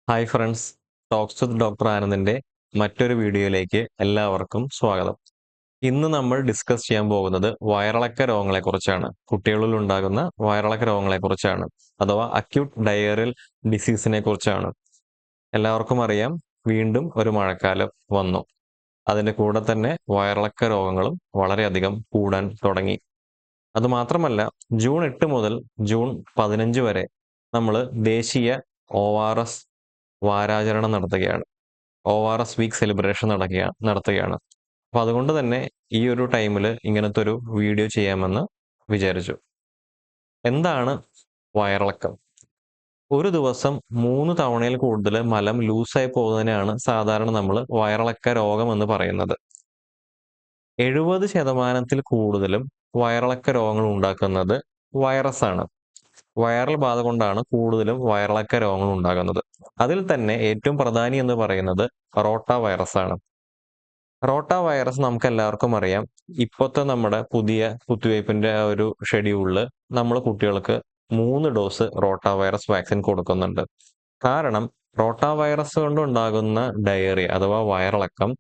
Hi friends, talks with doctor ആനന്ദിന്റെ മറ്റൊരു വീഡിയോയിലേക്ക് എല്ലാവർക്കും സ്വാഗതം. ഇന്ന് നമ്മൾ ഡിസ്കസ് ചെയ്യാൻ പോകുന്നത് വയറിളക്ക രോഗങ്ങളെക്കുറിച്ചാണ്. കുട്ടികളിൽ ഉണ്ടാകുന്ന വയറിളക്ക രോഗങ്ങളെക്കുറിച്ചാണ്, അഥവാ അക്യൂട്ട് ഡയേറിയൽ ഡിസീസിനെ കുറിച്ചാണ്. എല്ലാവർക്കും അറിയാം, വീണ്ടും ഒരു മഴക്കാലം വന്നു. അതിന്റെ കൂടെ തന്നെ വയറിളക്ക രോഗങ്ങളും വളരെയധികം കൂടാൻ തുടങ്ങി. അതുമാത്രമല്ല, ജൂൺ 8 മുതൽ ജൂൺ 15 വരെ നമ്മൾ ദേശീയ ORS വാരാചരണം നടത്തുകയാണ്. ORS വീക്ക് സെലിബ്രേഷൻ നടത്തുകയാണ്. അപ്പൊ അതുകൊണ്ട് തന്നെ ഈ ഒരു ടൈമിൽ ഇങ്ങനത്തെ ഒരു വീഡിയോ ചെയ്യാമെന്ന് വിചാരിച്ചു. എന്താണ് വയറിളക്കം? ഒരു ദിവസം 3 തവണയിൽ കൂടുതൽ മലം ലൂസായി പോകുന്നതിനാണ് സാധാരണ നമ്മൾ വയറിളക്ക രോഗം എന്ന് പറയുന്നത്. 70% കൂടുതലും വയറിളക്ക രോഗങ്ങൾ ഉണ്ടാക്കുന്നത് വൈറസാണ്. വൈറൽ ബാധ കൊണ്ടാണ് കൂടുതലും വയറിളക്ക രോഗങ്ങൾ ഉണ്ടാകുന്നത്. അതിൽ തന്നെ ഏറ്റവും പ്രധാനി എന്ന് പറയുന്നത് റോട്ട വൈറസ് ആണ്. റോട്ട വൈറസ് നമുക്ക് എല്ലാവർക്കും അറിയാം. ഇപ്പോഴത്തെ നമ്മുടെ പുതിയ കുത്തിവയ്പ്പിന്റെ ആ ഒരു ഷെഡ്യൂളിൽ നമ്മൾ കുട്ടികൾക്ക് 3 ഡോസ് റോട്ട വൈറസ് വാക്സിൻ കൊടുക്കുന്നുണ്ട്. കാരണം റോട്ട വൈറസ് കൊണ്ടുണ്ടാകുന്ന ഡയറിയ അഥവാ വയറിളക്കം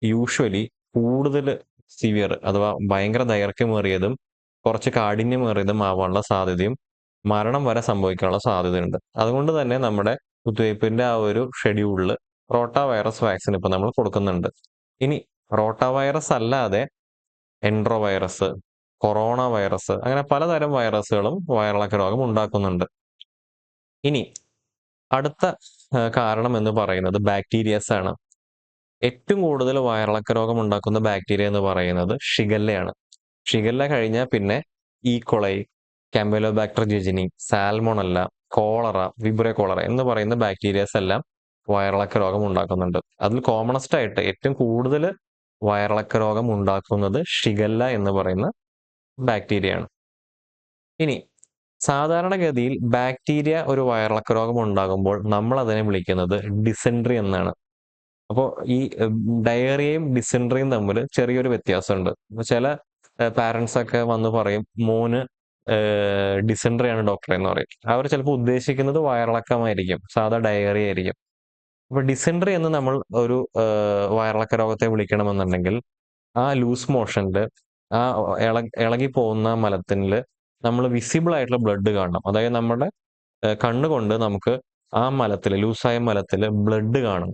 യൂഷ്വലി കൂടുതൽ സിവിയർ അഥവാ ഭയങ്കര ദൈർഘ്യമേറിയതും കുറച്ച് കാഠിന്യമേറിയതും ആവാനുള്ള സാധ്യതയും മരണം വരെ സംഭവിക്കാനുള്ള സാധ്യതയുണ്ട്. അതുകൊണ്ട് തന്നെ നമ്മുടെ കുത്തിവയ്പ്പിന്റെ ആ ഒരു ഷെഡ്യൂളിൽ റോട്ട വൈറസ് വാക്സിൻ ഇപ്പൊ നമ്മൾ കൊടുക്കുന്നുണ്ട്. ഇനി റോട്ട വൈറസ് അല്ലാതെ എൻട്രോ വൈറസ്, കൊറോണ വൈറസ്, അങ്ങനെ പലതരം വൈറസുകളും വയറിളക്ക രോഗം ഉണ്ടാക്കുന്നുണ്ട്. ഇനി അടുത്ത കാരണം എന്ന് പറയുന്നത് ബാക്ടീരിയസ് ആണ്. ഏറ്റവും കൂടുതൽ വയറിളക്ക രോഗം ഉണ്ടാക്കുന്ന ബാക്ടീരിയ എന്ന് പറയുന്നത് ഷിഗല്ലയാണ്. ഷിഗല്ല കഴിഞ്ഞാൽ പിന്നെ ഈക്കൊളൈ, കാമ്പലോബാക്ടർ ജെജിനി, സാൽമോണല്ല, കോളറ, വിബ്രിയോ കോളറ എന്ന് പറയുന്ന ബാക്ടീരിയസ് എല്ലാം വയറിളക്ക രോഗം ഉണ്ടാക്കുന്നുണ്ട്. അതിൽ കോമണസ്റ്റ് ആയിട്ട് ഏറ്റവും കൂടുതൽ വയറിളക്ക രോഗം ഉണ്ടാക്കുന്നത് ഷിഗല്ല എന്ന് പറയുന്ന ബാക്ടീരിയയാണ്. ഇനി സാധാരണഗതിയിൽ ബാക്ടീരിയ ഒരു വയറിളക്ക രോഗം ഉണ്ടാകുമ്പോൾ നമ്മൾ അതിനെ വിളിക്കുന്നത് ഡിസെൻട്രി എന്നാണ്. അപ്പോൾ ഈ ഡയറിയയും ഡിസെൻട്രിയും തമ്മിൽ ചെറിയൊരു വ്യത്യാസമുണ്ട്. ചില പാരന്റ്സ് ഒക്കെ വന്ന് പറയും, മോന് ഡിസെൻട്രി ആണ് ഡോക്ടറെ എന്ന് പറയും. അവർ ചിലപ്പോൾ ഉദ്ദേശിക്കുന്നത് വയറിളക്കമായിരിക്കും, സാധാ ഡയറിയ ആയിരിക്കും. അപ്പൊ ഡിസെൻട്രി എന്ന് നമ്മൾ ഒരു വയറിളക്ക രോഗത്തെ വിളിക്കണമെന്നുണ്ടെങ്കിൽ ആ ലൂസ് മോഷനില് ആ ഇളകി പോകുന്ന മലത്തിൽ നമ്മൾ വിസിബിൾ ആയിട്ടുള്ള ബ്ലഡ് കാണണം. അതായത് നമ്മുടെ കണ്ണുകൊണ്ട് നമുക്ക് ആ മലത്തിൽ, ലൂസായ മലത്തിൽ ബ്ലഡ് കാണും.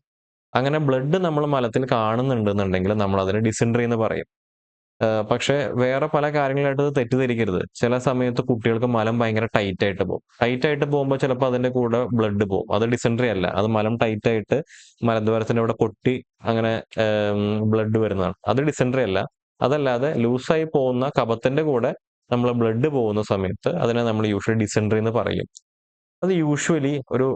അങ്ങനെ ബ്ലഡ് നമ്മൾ മലത്തിൽ കാണുന്നുണ്ടെന്നുണ്ടെങ്കിൽ നമ്മൾ അതിന് ഡിസെൻട്രി എന്ന് പറയും. പക്ഷെ വേറെ പല കാര്യങ്ങളായിട്ട് ഇത് തെറ്റിദ്ധരിക്കരുത്. ചില സമയത്ത് കുട്ടികൾക്ക് മലം ഭയങ്കര ടൈറ്റ് ആയിട്ട് പോകും. ടൈറ്റ് ആയിട്ട് പോകുമ്പോൾ ചിലപ്പോൾ അതിന്റെ കൂടെ ബ്ലഡ് പോകും. അത് ഡിസെൻട്രി അല്ല, അത് മലം ടൈറ്റ് ആയിട്ട് മലദ്വാരത്തിന്റെ അവിടെ പൊട്ടി അങ്ങനെ ബ്ലഡ് വരുന്നതാണ്. അത് ഡിസെൻട്രി അല്ല. അതല്ലാതെ ലൂസായി പോകുന്ന കഫത്തിന്റെ കൂടെ നമ്മൾ ബ്ലഡ് പോകുന്ന സമയത്ത് അതിനെ നമ്മൾ യൂഷ്വലി ഡിസെൻട്രി എന്ന് പറയും. അത് യൂഷ്വലി ഒരു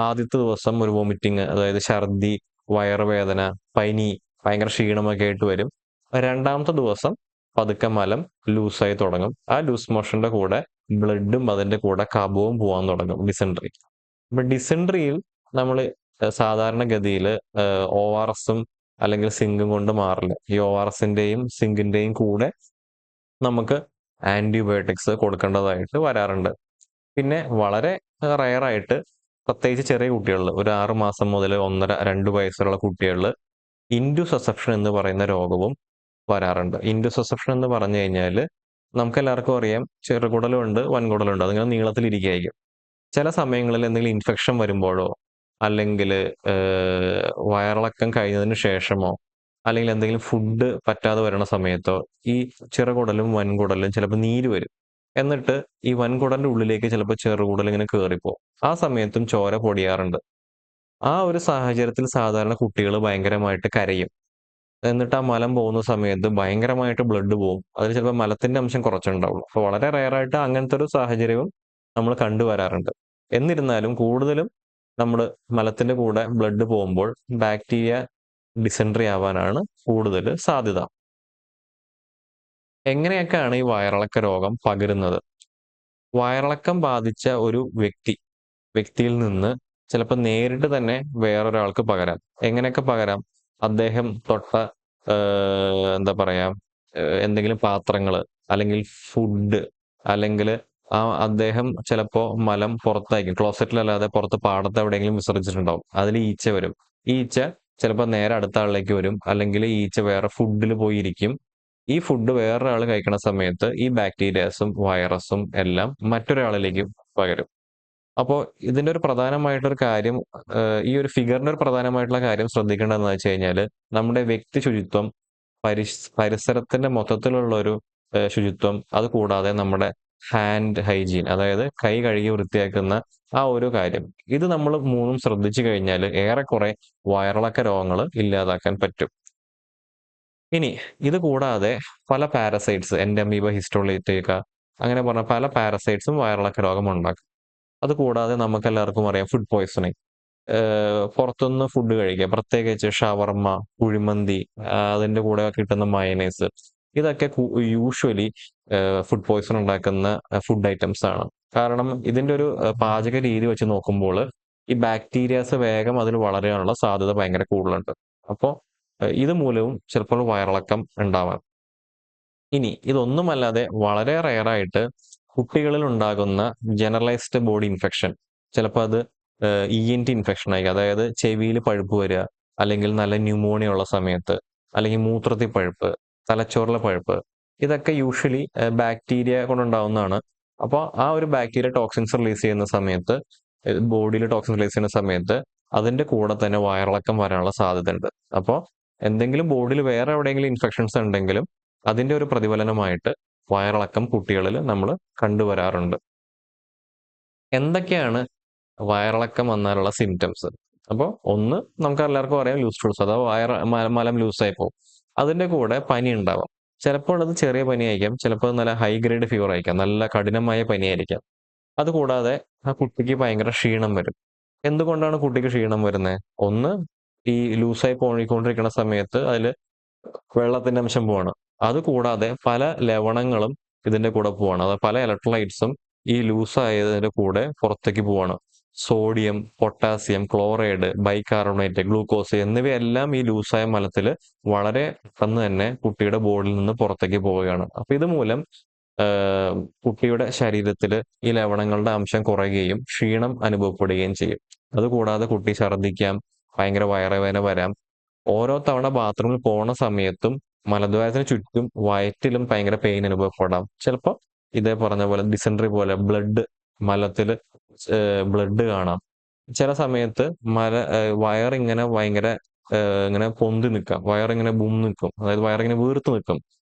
ആദ്യത്തെ ദിവസം ഒരു വോമിറ്റിങ്, അതായത് ഛർദി, വയറുവേദന, പനി, ഭയങ്കര ക്ഷീണമൊക്കെ ആയിട്ട് വരും. രണ്ടാമത്തെ ദിവസം പതുക്കെ മലം ലൂസായി തുടങ്ങും. ആ ലൂസ് മോഷന്റെ കൂടെ ബ്ലഡും അതിന്റെ കൂടെ കഫവും പോകാൻ തുടങ്ങും, ഡിസെൻട്രി. അപ്പൊ ഡിസെൻട്രിയിൽ നമ്മൾ സാധാരണഗതിയിൽ ORSഉം അല്ലെങ്കിൽ സിങ്കും കൊണ്ട് മാറില്ല. ഈ ORSന്റെയും സിങ്കിന്റെയും കൂടെ നമുക്ക് ആന്റിബയോട്ടിക്സ് കൊടുക്കേണ്ടതായിട്ട് വരാറുണ്ട്. പിന്നെ വളരെ റയറായിട്ട്, പ്രത്യേകിച്ച് ചെറിയ കുട്ടികളിൽ, ഒരു 6 മാസം മുതൽ 1.5-2 വയസ്സുള്ള കുട്ടികളിൽ ഇൻഡുസസെപ്ഷൻ എന്ന് പറയുന്ന രോഗവും വരാറുണ്ട്. ഇൻഡുസസെപ്ഷൻ എന്ന് പറഞ്ഞു കഴിഞ്ഞാൽ നമുക്ക് എല്ലാവർക്കും അറിയാം, ചെറുകുടലുണ്ട്, വൻകുടലുണ്ട്, അതിങ്ങനെ നീളത്തിലിരിക്കുകയായിരിക്കും. ചില സമയങ്ങളിൽ എന്തെങ്കിലും ഇൻഫെക്ഷൻ വരുമ്പോഴോ അല്ലെങ്കിൽ വയറിളക്കം കഴിഞ്ഞതിന് ശേഷമോ അല്ലെങ്കിൽ എന്തെങ്കിലും ഫുഡ് പറ്റാതെ വരുന്ന സമയത്തോ ഈ ചെറുകുടലും വൻകുടലും ചിലപ്പോൾ നീര് വരും. എന്നിട്ട് ഈ വൻകുടലിന്റെ ഉള്ളിലേക്ക് ചിലപ്പോൾ ചെറുകുടൽ ഇങ്ങനെ കയറിപ്പോകും. ആ സമയത്തും ചോര പൊടിയാറുണ്ട്. ആ ഒരു സാഹചര്യത്തിൽ സാധാരണ കുട്ടികൾ ഭയങ്കരമായിട്ട് കരയും. എന്നിട്ട് ആ മലം പോകുന്ന സമയത്ത് ഭയങ്കരമായിട്ട് ബ്ലഡ് പോകും. അതിൽ ചിലപ്പോൾ മലത്തിന്റെ അംശം കുറച്ചുണ്ടാവുള്ളൂ. അപ്പോൾ വളരെ റയറായിട്ട് അങ്ങനത്തെ ഒരു സാഹചര്യവും നമ്മൾ കണ്ടുവരാറുണ്ട്. എന്നിരുന്നാലും കൂടുതലും നമ്മൾ മലത്തിന്റെ കൂടെ ബ്ലഡ് പോകുമ്പോൾ ബാക്ടീരിയ ഡിസെൻട്രി ആവാനാണ് കൂടുതൽ സാധ്യത. എങ്ങനെയൊക്കെയാണ് ഈ വയറിളക്ക രോഗം പകരുന്നത്? വയറിളക്കം ബാധിച്ച ഒരു വ്യക്തിയിൽ നിന്ന് ചിലപ്പോൾ നേരിട്ട് തന്നെ വേറൊരാൾക്ക് പകരാം. എങ്ങനെയൊക്കെ പകരാം? അദ്ദേഹം തൊട്ട എന്താ പറയാ, എന്തെങ്കിലും പാത്രങ്ങൾ, അല്ലെങ്കിൽ ഫുഡ്, അല്ലെങ്കിൽ അദ്ദേഹം ചിലപ്പോ മലം പുറത്തായിരിക്കും. ക്ലോസറ്റിലല്ലാതെ പുറത്ത് പാടത്ത് എവിടെയെങ്കിലും വിസർജിച്ചിട്ടുണ്ടാവും. അതിൽ ഈച്ച വരും. ഈ ഈച്ച ചിലപ്പോ നേരെ അടുത്ത ആളിലേക്ക് വരും. അല്ലെങ്കിൽ ഈ ഈച്ച വേറെ ഫുഡിൽ പോയി ഇരിക്കും. ഈ ഫുഡ് വേറൊരാൾ കഴിക്കണ സമയത്ത് ഈ ബാക്ടീരിയാസും വൈറസും എല്ലാം മറ്റൊരാളിലേക്ക് പകരും. അപ്പോ ഇതിന്റെ ഒരു പ്രധാനമായിട്ടൊരു കാര്യം ഈ ഒരു ഫിഗറിന്റെ ഒരു പ്രധാനമായിട്ടുള്ള കാര്യം ശ്രദ്ധിക്കേണ്ടതെന്ന് വെച്ച് കഴിഞ്ഞാല് നമ്മുടെ വ്യക്തി ശുചിത്വം, പരിസരത്തിന്റെ മൊത്തത്തിലുള്ള ഒരു ശുചിത്വം, അത് കൂടാതെ നമ്മുടെ ഹാൻഡ് ഹൈജീൻ, അതായത് കൈ കഴുകി വൃത്തിയാക്കുന്ന ആ ഒരു കാര്യം. ഇത് നമ്മൾ മൂന്നും ശ്രദ്ധിച്ചു കഴിഞ്ഞാല് ഏറെക്കുറെ വയറിളക്ക രോഗങ്ങൾ ഇല്ലാതാക്കാൻ പറ്റും. ഇനി ഇത് കൂടാതെ പല പാരസൈറ്റ്സ് എൻഡമീബ, ഹിസ്റ്റോളിറ്റിക്ക അങ്ങനെ പറഞ്ഞ പല പാരസൈറ്റ്സും വയറിളക്ക രോഗം ഉണ്ടാക്കും. അത് കൂടാതെ നമുക്കെല്ലാവർക്കും അറിയാം ഫുഡ് പോയ്സണിങ്. പുറത്തുനിന്ന് ഫുഡ് കഴിക്കുക. പ്രത്യേകിച്ച് ഷവർമ്മ, കുഴിമന്തി, അതിന്റെ കൂടെ കിട്ടുന്ന മയണൈസ്. ഇതൊക്കെ യൂഷ്വലി ഫുഡ് പോയ്സൺ ഉണ്ടാക്കുന്ന ഫുഡ് ഐറ്റംസ് ആണ്. കാരണം ഇതിന്റെ ഒരു പാചക രീതി വെച്ച് നോക്കുമ്പോൾ ഈ ബാക്ടീരിയാസ് വേഗം അതിൽ വളരാനുള്ള സാധ്യത ഭയങ്കര കൂടുതലുണ്ട്. അപ്പോൾ ഇത് മൂലവും ചിലപ്പോൾ വയറിളക്കം ഉണ്ടാവാം. ഇനി ഇതൊന്നുമല്ലാതെ വളരെ റെയറായിട്ട് കുട്ടികളിൽ ഉണ്ടാകുന്ന ജനറലൈസ്ഡ് ബോഡി ഇൻഫെക്ഷൻ. ചിലപ്പോൾ അത് ENT ഇൻഫെക്ഷൻ ആയിരിക്കും. അതായത് ചെവിയിൽ പഴുപ്പ് വരിക, അല്ലെങ്കിൽ നല്ല ന്യൂമോണിയ ഉള്ള സമയത്ത്, അല്ലെങ്കിൽ മൂത്രത്തിൽ പഴുപ്പ്, തലച്ചോറിലെ പഴുപ്പ്. ഇതൊക്കെ യൂഷ്വലി ബാക്ടീരിയ കൊണ്ടുണ്ടാവുന്നതാണ്. അപ്പോൾ ആ ഒരു ബാക്ടീരിയ ടോക്സിൻസ് റിലീസ് ചെയ്യുന്ന സമയത്ത്, ബോഡിയിൽ ടോക്സിൻസ് റിലീസ് ചെയ്യുന്ന സമയത്ത് അതിന്റെ കൂടെ തന്നെ വയറിളക്കം വരാനുള്ള സാധ്യതയുണ്ട്. അപ്പോൾ എന്തെങ്കിലും ബോഡിയിൽ വേറെ എവിടെയെങ്കിലും ഇൻഫെക്ഷൻസ് ഉണ്ടെങ്കിലും അതിന്റെ ഒരു പ്രതിഫലനമായിട്ട് വയറിളക്കം കുട്ടികളിൽ നമ്മൾ കണ്ടുവരാറുണ്ട്. എന്തൊക്കെയാണ് വയറിളക്കം വന്നാലുള്ള സിംറ്റംസ്? അപ്പോൾ ഒന്ന് നമുക്ക് എല്ലാവർക്കും അറിയാം ലൂസ് ടൂൾസ്, അഥവാ മലം ലൂസായി പോകും. അതിന്റെ കൂടെ പനി ഉണ്ടാവാം. ചിലപ്പോൾ അത് ചെറിയ പനിയായിരിക്കാം, ചിലപ്പോൾ നല്ല ഹൈ ഗ്രേഡ് ഫീവർ ആയിരിക്കാം, നല്ല കഠിനമായ പനിയായിരിക്കാം. അതുകൂടാതെ ആ കുട്ടിക്ക് ഭയങ്കര ക്ഷീണം വരും. എന്തുകൊണ്ടാണ് കുട്ടിക്ക് ക്ഷീണം വരുന്നത്? ഒന്ന്, ഈ ലൂസായി പോയിക്കൊണ്ടിരിക്കുന്ന സമയത്ത് അതിൽ വെള്ളത്തിന്റെ അംശം പോവാണ്. അതുകൂടാതെ പല ലവണങ്ങളും ഇതിന്റെ കൂടെ പോവാണ്. അത് പല ഇലക്ട്രോലൈറ്റ്സും ഈ ലൂസായതിന്റെ കൂടെ പുറത്തേക്ക് പോവാണ്. Sodium, potassium, chloride, bicarbonate, glucose എന്നിവയെല്ലാം ഈ ലൂസായ മലത്തിൽ വളരെ പെട്ടെന്ന് തന്നെ കുട്ടിയുടെ ബോഡിയിൽ നിന്ന് പുറത്തേക്ക് പോവുകയാണ്. അപ്പൊ ഇതുമൂലം കുട്ടിയുടെ ശരീരത്തിൽ ഈ ലവണങ്ങളുടെ അംശം കുറയുകയും ക്ഷീണം അനുഭവപ്പെടുകയും ചെയ്യും. അതുകൂടാതെ കുട്ടി ഛർദ്ദിക്കാം, ഭയങ്കര വയറുവേദന വരാം. ഓരോ തവണ ബാത്റൂമിൽ പോണ സമയത്തും മലദ്വാരത്തിന് ചുറ്റും വയറ്റിലും ഭയങ്കര പെയിൻ അനുഭവപ്പെടാം. ചിലപ്പോൾ ഇതേ പറഞ്ഞ പോലെ ഡിസെൻട്രി പോലെ മലത്തില് ബ്ലഡ് കാണാം. ചില സമയത്ത് വയറിങ്ങനെ ഭയങ്കര ഇങ്ങനെ പൊന്തി നിൽക്കാം. വയറിങ്ങനെ നിൽക്കും. അതായത് വയറിങ്ങനെ വീർത്ത് നിൽക്കും.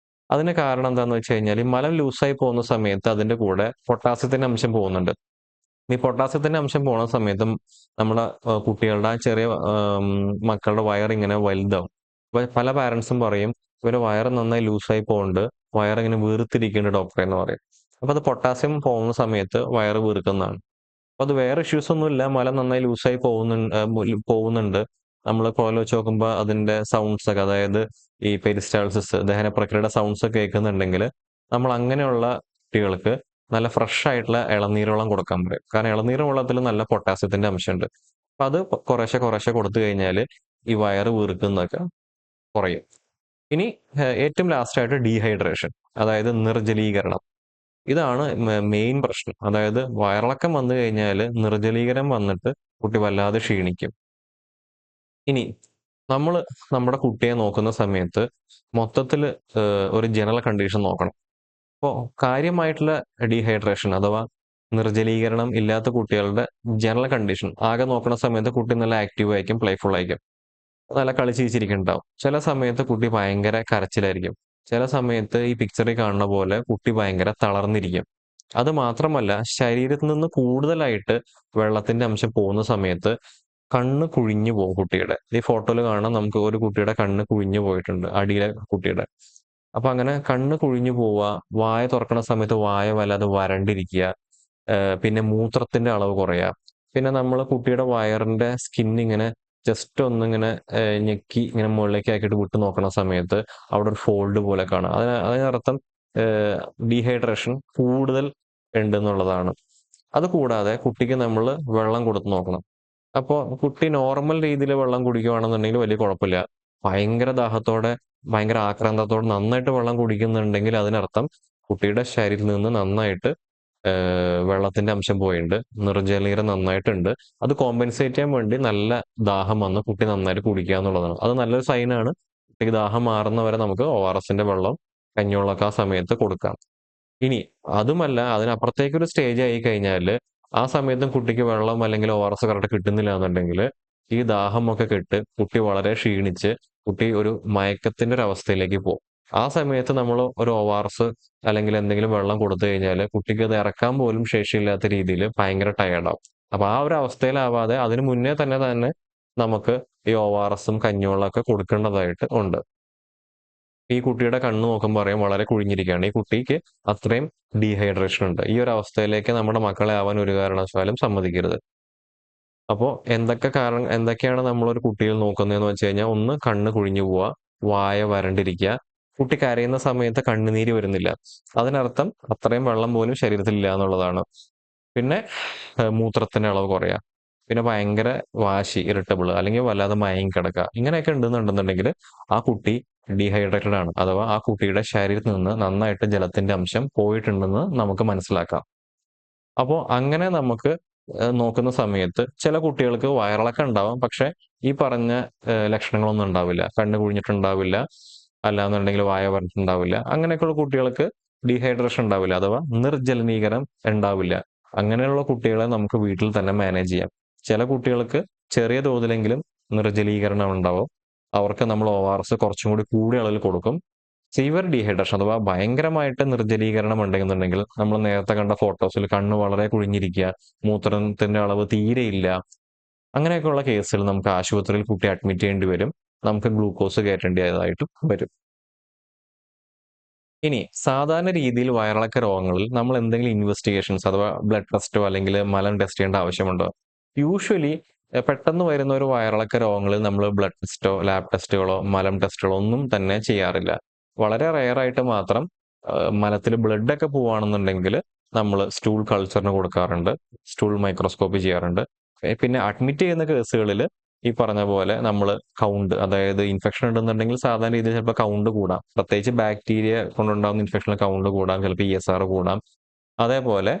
അതിന് കാരണം എന്താന്ന് വെച്ച് കഴിഞ്ഞാൽ ഈ മലം ലൂസായി പോകുന്ന സമയത്ത് അതിന്റെ കൂടെ പൊട്ടാസ്യത്തിന്റെ അംശം പോകുന്നുണ്ട്. ഈ പൊട്ടാസ്യത്തിന്റെ അംശം പോണ സമയത്തും നമ്മുടെ കുട്ടികളുടെ ചെറിയ മക്കളുടെ വയറിങ്ങനെ വലുതാവും. അപ്പൊ പല പാരന്റ്സും പറയും ഇവര് വയറ് നന്നായി ലൂസായി പോകുന്നുണ്ട്, വയറിങ്ങനെ വീർത്തിരിക്കുന്നുണ്ട് ഡോക്ടറെ എന്ന് പറയും. അപ്പൊ അത് പൊട്ടാസ്യം പോകുന്ന സമയത്ത് വയറ് വീർക്കുന്നതാണ്. അപ്പൊ അത് വേറെ ഇഷ്യൂസ് ഒന്നുമില്ല. മലം നന്നായി ലൂസായി പോകുന്നുണ്ട്. നമ്മൾ പുറകിൽ വെച്ച് നോക്കുമ്പോൾ അതിന്റെ സൗണ്ട്സ് ഒക്കെ, അതായത് ഈ പെരിസ്റ്റാൾസിസ്, ദഹന പ്രക്രിയയുടെ സൗണ്ട്സ് ഒക്കെ കേൾക്കുന്നുണ്ടെങ്കിൽ നമ്മൾ അങ്ങനെയുള്ള കുട്ടികൾക്ക് നല്ല ഫ്രഷ് ആയിട്ടുള്ള ഇളനീർ വെള്ളം കൊടുക്കാൻ പറയും. കാരണം ഇളനീർ വെള്ളത്തിൽ നല്ല പൊട്ടാസ്യത്തിന്റെ അംശമുണ്ട്. അപ്പൊ അത് കുറേശ്ശെ കുറേശ്ശെ കൊടുത്തു കഴിഞ്ഞാൽ ഈ വയറ് വീർക്കുന്നതൊക്കെ കുറയും. ഇനി ഏറ്റവും ലാസ്റ്റ് ആയിട്ട് ഡീഹൈഡ്രേഷൻ, അതായത് നിർജ്ജലീകരണം. ഇതാണ് മെയിൻ പ്രശ്നം. അതായത് വയറിളക്കം വന്നു കഴിഞ്ഞാൽ നിർജ്ജലീകരണം വന്നിട്ട് കുട്ടി വല്ലാതെ ക്ഷീണിക്കും. ഇനി നമ്മൾ നമ്മുടെ കുട്ടിയെ നോക്കുന്ന സമയത്ത് മൊത്തത്തിൽ ഒരു ജനറൽ കണ്ടീഷൻ നോക്കണം. അപ്പോൾ കാര്യമായിട്ടുള്ള ഡീഹൈഡ്രേഷൻ അഥവാ നിർജ്ജലീകരണം ഇല്ലാത്ത കുട്ടികളുടെ ജനറൽ കണ്ടീഷൻ ആകെ നോക്കുന്ന സമയത്ത് കുട്ടി നല്ല ആക്റ്റീവ് ആയിരിക്കും, പ്ലേഫുൾ ആയിരിക്കും, നല്ല കളിച്ചിരിക്കുന്നുണ്ടാവും. ചില സമയത്ത് കുട്ടി ഭയങ്കര കരച്ചിലായിരിക്കും. ചില സമയത്ത് ഈ പിക്ചറിൽ കാണുന്ന പോലെ കുട്ടി ഭയങ്കര തളർന്നിരിക്കും. അത് മാത്രമല്ല, ശരീരത്തിൽ നിന്ന് കൂടുതലായിട്ട് വെള്ളത്തിന്റെ അംശം പോകുന്ന സമയത്ത് കണ്ണ് കുഴിഞ്ഞു പോകും കുട്ടിയുടെ. ഈ ഫോട്ടോയിൽ കാണാം, നമുക്ക് ഒരു കുട്ടിയുടെ കണ്ണ് കുഴിഞ്ഞു പോയിട്ടുണ്ട്, അടിയിലെ കുട്ടിയുടെ. അപ്പൊ അങ്ങനെ കണ്ണ് കുഴിഞ്ഞു പോവുക, വായ തുറക്കണ സമയത്ത് വായ വല്ലാതെ വരണ്ടിരിക്കുക, പിന്നെ മൂത്രത്തിന്റെ അളവ് കുറയാം. പിന്നെ നമ്മൾ കുട്ടിയുടെ വയറിന്റെ സ്കിൻ ഇങ്ങനെ ജസ്റ്റ് ഒന്നിങ്ങനെ ഞെക്കി ഇങ്ങനെ മുകളിലേക്ക് ആക്കിയിട്ട് വിട്ടു നോക്കണ സമയത്ത് അവിടെ ഒരു ഫോൾഡ് പോലെ കാണാം. അതിനർത്ഥം ഡീഹൈഡ്രേഷൻ കൂടുതൽ ഉണ്ടെന്നുള്ളതാണ്. അത് കൂടാതെ കുട്ടിക്ക് നമ്മൾ വെള്ളം കൊടുത്ത് നോക്കണം. അപ്പോൾ കുട്ടി നോർമൽ രീതിയിൽ വെള്ളം കുടിക്കുകയാണെന്നുണ്ടെങ്കിൽ വലിയ കുഴപ്പമില്ല. ഭയങ്കര ദാഹത്തോടെ, ഭയങ്കര ആക്രാന്തത്തോടെ നന്നായിട്ട് വെള്ളം കുടിക്കുന്നുണ്ടെങ്കിൽ അതിനർത്ഥം കുട്ടിയുടെ ശരീരത്തിൽ നിന്ന് നന്നായിട്ട് വെള്ളത്തിന്റെ അംശം പോയിട്ടുണ്ട്, നിർജ്ജലീകരണം നന്നായിട്ടുണ്ട്. അത് കോമ്പൻസേറ്റ് ചെയ്യാൻ വേണ്ടി നല്ല ദാഹം വന്ന് കുട്ടി നന്നായിട്ട് കുടിക്കുക എന്നുള്ളതാണ്. അത് നല്ലൊരു സൈനാണ്. കുട്ടിക്ക് ദാഹം മാറുന്നവരെ നമുക്ക് ORSന്റെ വെള്ളം, കഞ്ഞിവെള്ളമൊക്കെ ആ സമയത്ത് കൊടുക്കാം. ഇനി അതുമല്ല അതിനപ്പുറത്തേക്കൊരു സ്റ്റേജ് ആയി കഴിഞ്ഞാല് ആ സമയത്തും കുട്ടിക്ക് വെള്ളം അല്ലെങ്കിൽ ORS കറക്റ്റ് കിട്ടുന്നില്ല എന്നുണ്ടെങ്കിൽ ഈ ദാഹമൊക്കെ കെട്ട് കുട്ടി വളരെ ക്ഷീണിച്ച് കുട്ടി ഒരു മയക്കത്തിന്റെ ഒരു അവസ്ഥയിലേക്ക് പോകും. ആ സമയത്ത് നമ്മൾ ഒരു ORS അല്ലെങ്കിൽ എന്തെങ്കിലും വെള്ളം കൊടുത്തു കഴിഞ്ഞാൽ കുട്ടിക്ക് അത് ഇറക്കാൻ പോലും ശേഷിയില്ലാത്ത രീതിയിൽ ഭയങ്കര ടയേർഡാവും. അപ്പൊ ആ ഒരു അവസ്ഥയിലാവാതെ അതിന് മുന്നേ തന്നെ നമുക്ക് ഈ ORSും കഞ്ഞിവെള്ളമൊക്കെ കൊടുക്കേണ്ടതായിട്ട് ഉണ്ട്. ഈ കുട്ടിയുടെ കണ്ണ് നോക്കുമ്പോൾ അറിയാം വളരെ കുഴിഞ്ഞിരിക്കുകയാണ്. ഈ കുട്ടിക്ക് അത്രയും ഡീഹൈഡ്രേഷൻ ഉണ്ട്. ഈ ഒരു അവസ്ഥയിലേക്ക് നമ്മുടെ മക്കളെ ആവാൻ ഒരു കാരണവശാലും സമ്മതിക്കരുത്. അപ്പോൾ എന്തൊക്കെയാണ് നമ്മളൊരു കുട്ടിയിൽ നോക്കുന്നതെന്ന് വെച്ച് കഴിഞ്ഞാൽ, ഒന്ന് കണ്ണ് കുഴിഞ്ഞു പോവുക, വായ വരണ്ടിരിക്കുക, കുട്ടി കരയുന്ന സമയത്ത് കണ്ണുനീര് വരുന്നില്ല. അതിനർത്ഥം അത്രയും വെള്ളം പോലും ശരീരത്തിൽ ഇല്ല എന്നുള്ളതാണ്. പിന്നെ മൂത്രത്തിന്റെ അളവ് കുറയുക. പിന്നെ ഭയങ്കര വാശി, ഇറിറ്റബിൾ അല്ലെങ്കിൽ വല്ലാതെ മയങ്ങി കിടക്കുക. ഇങ്ങനെയൊക്കെ ഉണ്ടെന്നുണ്ടെന്നുണ്ടെങ്കിൽ ആ കുട്ടി ഡീഹൈഡ്രേറ്റഡ് ആണ്. അഥവാ ആ കുട്ടിയുടെ ശരീരത്തിൽ നിന്ന് നന്നായിട്ട് ജലത്തിന്റെ അംശം പോയിട്ടുണ്ടെന്ന് നമുക്ക് മനസ്സിലാക്കാം. അപ്പോൾ അങ്ങനെ നമുക്ക് നോക്കുന്ന സമയത്ത് ചില കുട്ടികൾക്ക് വയറിളക്കം ഉണ്ടാവാം. പക്ഷെ ഈ പറഞ്ഞ ലക്ഷണങ്ങളൊന്നും ഉണ്ടാവില്ല. കണ്ണ് കുഴിഞ്ഞിട്ടുണ്ടാവില്ല, അല്ലാന്നുണ്ടെങ്കിൽ വായ വരണ്ടിട്ടുണ്ടാവില്ല. അങ്ങനെയൊക്കെയുള്ള കുട്ടികൾക്ക് ഡീഹൈഡ്രേഷൻ ഉണ്ടാവില്ല. അഥവാ നിർജലനീകരണം ഉണ്ടാവില്ല. അങ്ങനെയുള്ള കുട്ടികളെ നമുക്ക് വീട്ടിൽ തന്നെ മാനേജ് ചെയ്യാം. ചില കുട്ടികൾക്ക് ചെറിയ തോതിലെങ്കിലും നിർജലീകരണം ഉണ്ടാവും. അവർക്ക് നമ്മൾ ORS കുറച്ചും കൂടി കൂടിയ അളവിൽ കൊടുക്കും. സിവിയർ ഡീഹൈഡ്രേഷൻ അഥവാ ഭയങ്കരമായിട്ട് നിർജ്ജലീകരണം ഉണ്ടെന്നുണ്ടെങ്കിൽ നമ്മൾ നേരത്തെ കണ്ട ഫോട്ടോസിൽ കണ്ണ് വളരെ കുഴിഞ്ഞിരിക്കുക, മൂത്രത്തിന്റെ അളവ് തീരെയില്ല, അങ്ങനെയൊക്കെയുള്ള കേസിൽ നമുക്ക് ആശുപത്രിയിൽ കുട്ടി അഡ്മിറ്റ് ചെയ്യേണ്ടി വരും. നമുക്ക് ഗ്ലൂക്കോസ് കയറ്റേണ്ടതായിട്ടും വരും. ഇനി സാധാരണ രീതിയിൽ വയറിളക്ക രോഗങ്ങളിൽ നമ്മൾ എന്തെങ്കിലും ഇൻവെസ്റ്റിഗേഷൻസ് അഥവാ ബ്ലഡ് ടെസ്റ്റോ അല്ലെങ്കിൽ മലം ടെസ്റ്റ് ചെയ്യേണ്ട ആവശ്യമുണ്ടോ? യൂഷ്വലി പെട്ടെന്ന് വരുന്ന ഒരു വയറിളക്ക രോഗങ്ങളിൽ നമ്മൾ ബ്ലഡ് ടെസ്റ്റോ ലാബ് ടെസ്റ്റുകളോ മലം ടെസ്റ്റുകളോ ഒന്നും തന്നെ ചെയ്യാറില്ല. വളരെ റെയർ ആയിട്ട് മാത്രം മലത്തിൽ ബ്ലഡ് ഒക്കെ പോവുകയാണെന്നുണ്ടെങ്കിൽ നമ്മൾ സ്റ്റൂൾ കൾച്ചറിന് കൊടുക്കാറുണ്ട്, സ്റ്റൂൾ മൈക്രോസ്കോപ്പി ചെയ്യാറുണ്ട്. പിന്നെ അഡ്മിറ്റ് ചെയ്യുന്ന കേസുകളിൽ ഈ പറഞ്ഞ പോലെ നമ്മൾ കൗണ്ട്, അതായത് ഇൻഫെക്ഷൻ ഉണ്ടെന്നുണ്ടെങ്കിൽ സാധാരണ രീതിയിൽ ചിലപ്പോൾ കൗണ്ട് കൂടാം. പ്രത്യേകിച്ച് ബാക്ടീരിയ കൊണ്ടുണ്ടാകുന്ന ഇൻഫെക്ഷനിൽ കൗണ്ട് കൂടാം, ചിലപ്പോൾ ESR കൂടാം. അതേപോലെ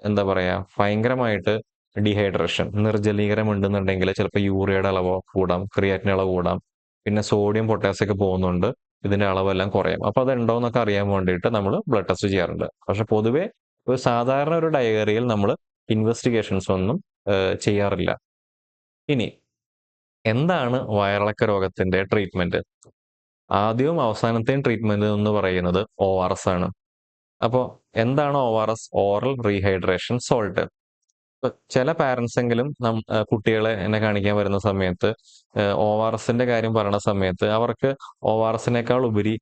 എന്താ പറയാ, ഭയങ്കരമായിട്ട് ഡീഹൈഡ്രേഷൻ, നിർജ്ജലീകരണം ഉണ്ടെന്നുണ്ടെങ്കിൽ ചിലപ്പോൾ യൂറിയയുടെ അളവോ കൂടാം, ക്രിയാറ്റിൻ അളവ് കൂടാം. പിന്നെ സോഡിയം പൊട്ടാസ്യം ഒക്കെ പോകുന്നുണ്ട്, ഇതിന്റെ അളവെല്ലാം കുറയാം. അപ്പൊ അത് ഉണ്ടോ എന്നൊക്കെ അറിയാൻ വേണ്ടിയിട്ട് നമ്മൾ ബ്ലഡ് ടെസ്റ്റ് ചെയ്യാറുണ്ട്. പക്ഷെ പൊതുവെ ഒരു സാധാരണ ഒരു ഡയറിയിൽ നമ്മൾ ഇൻവെസ്റ്റിഗേഷൻസ് ഒന്നും ചെയ്യാറില്ല. ഇനി എന്താണ് വയറിളക്ക രോഗത്തിന്റെ ട്രീറ്റ്മെന്റ്? ആദ്യവും അവസാനത്തെയും ട്രീറ്റ്മെന്റ് എന്ന് പറയുന്നത് ORS ആണ്. അപ്പോൾ എന്താണ് ORS? Oral rehydration salt. ചില പാരന്റ്സ് എങ്കിലും കുട്ടികളെ എന്നെ കാണിക്കാൻ വരുന്ന സമയത്ത് ORSന്റെ കാര്യം പറയുന്ന സമയത്ത് അവർക്ക് ORSനേക്കാൾ ഉപരി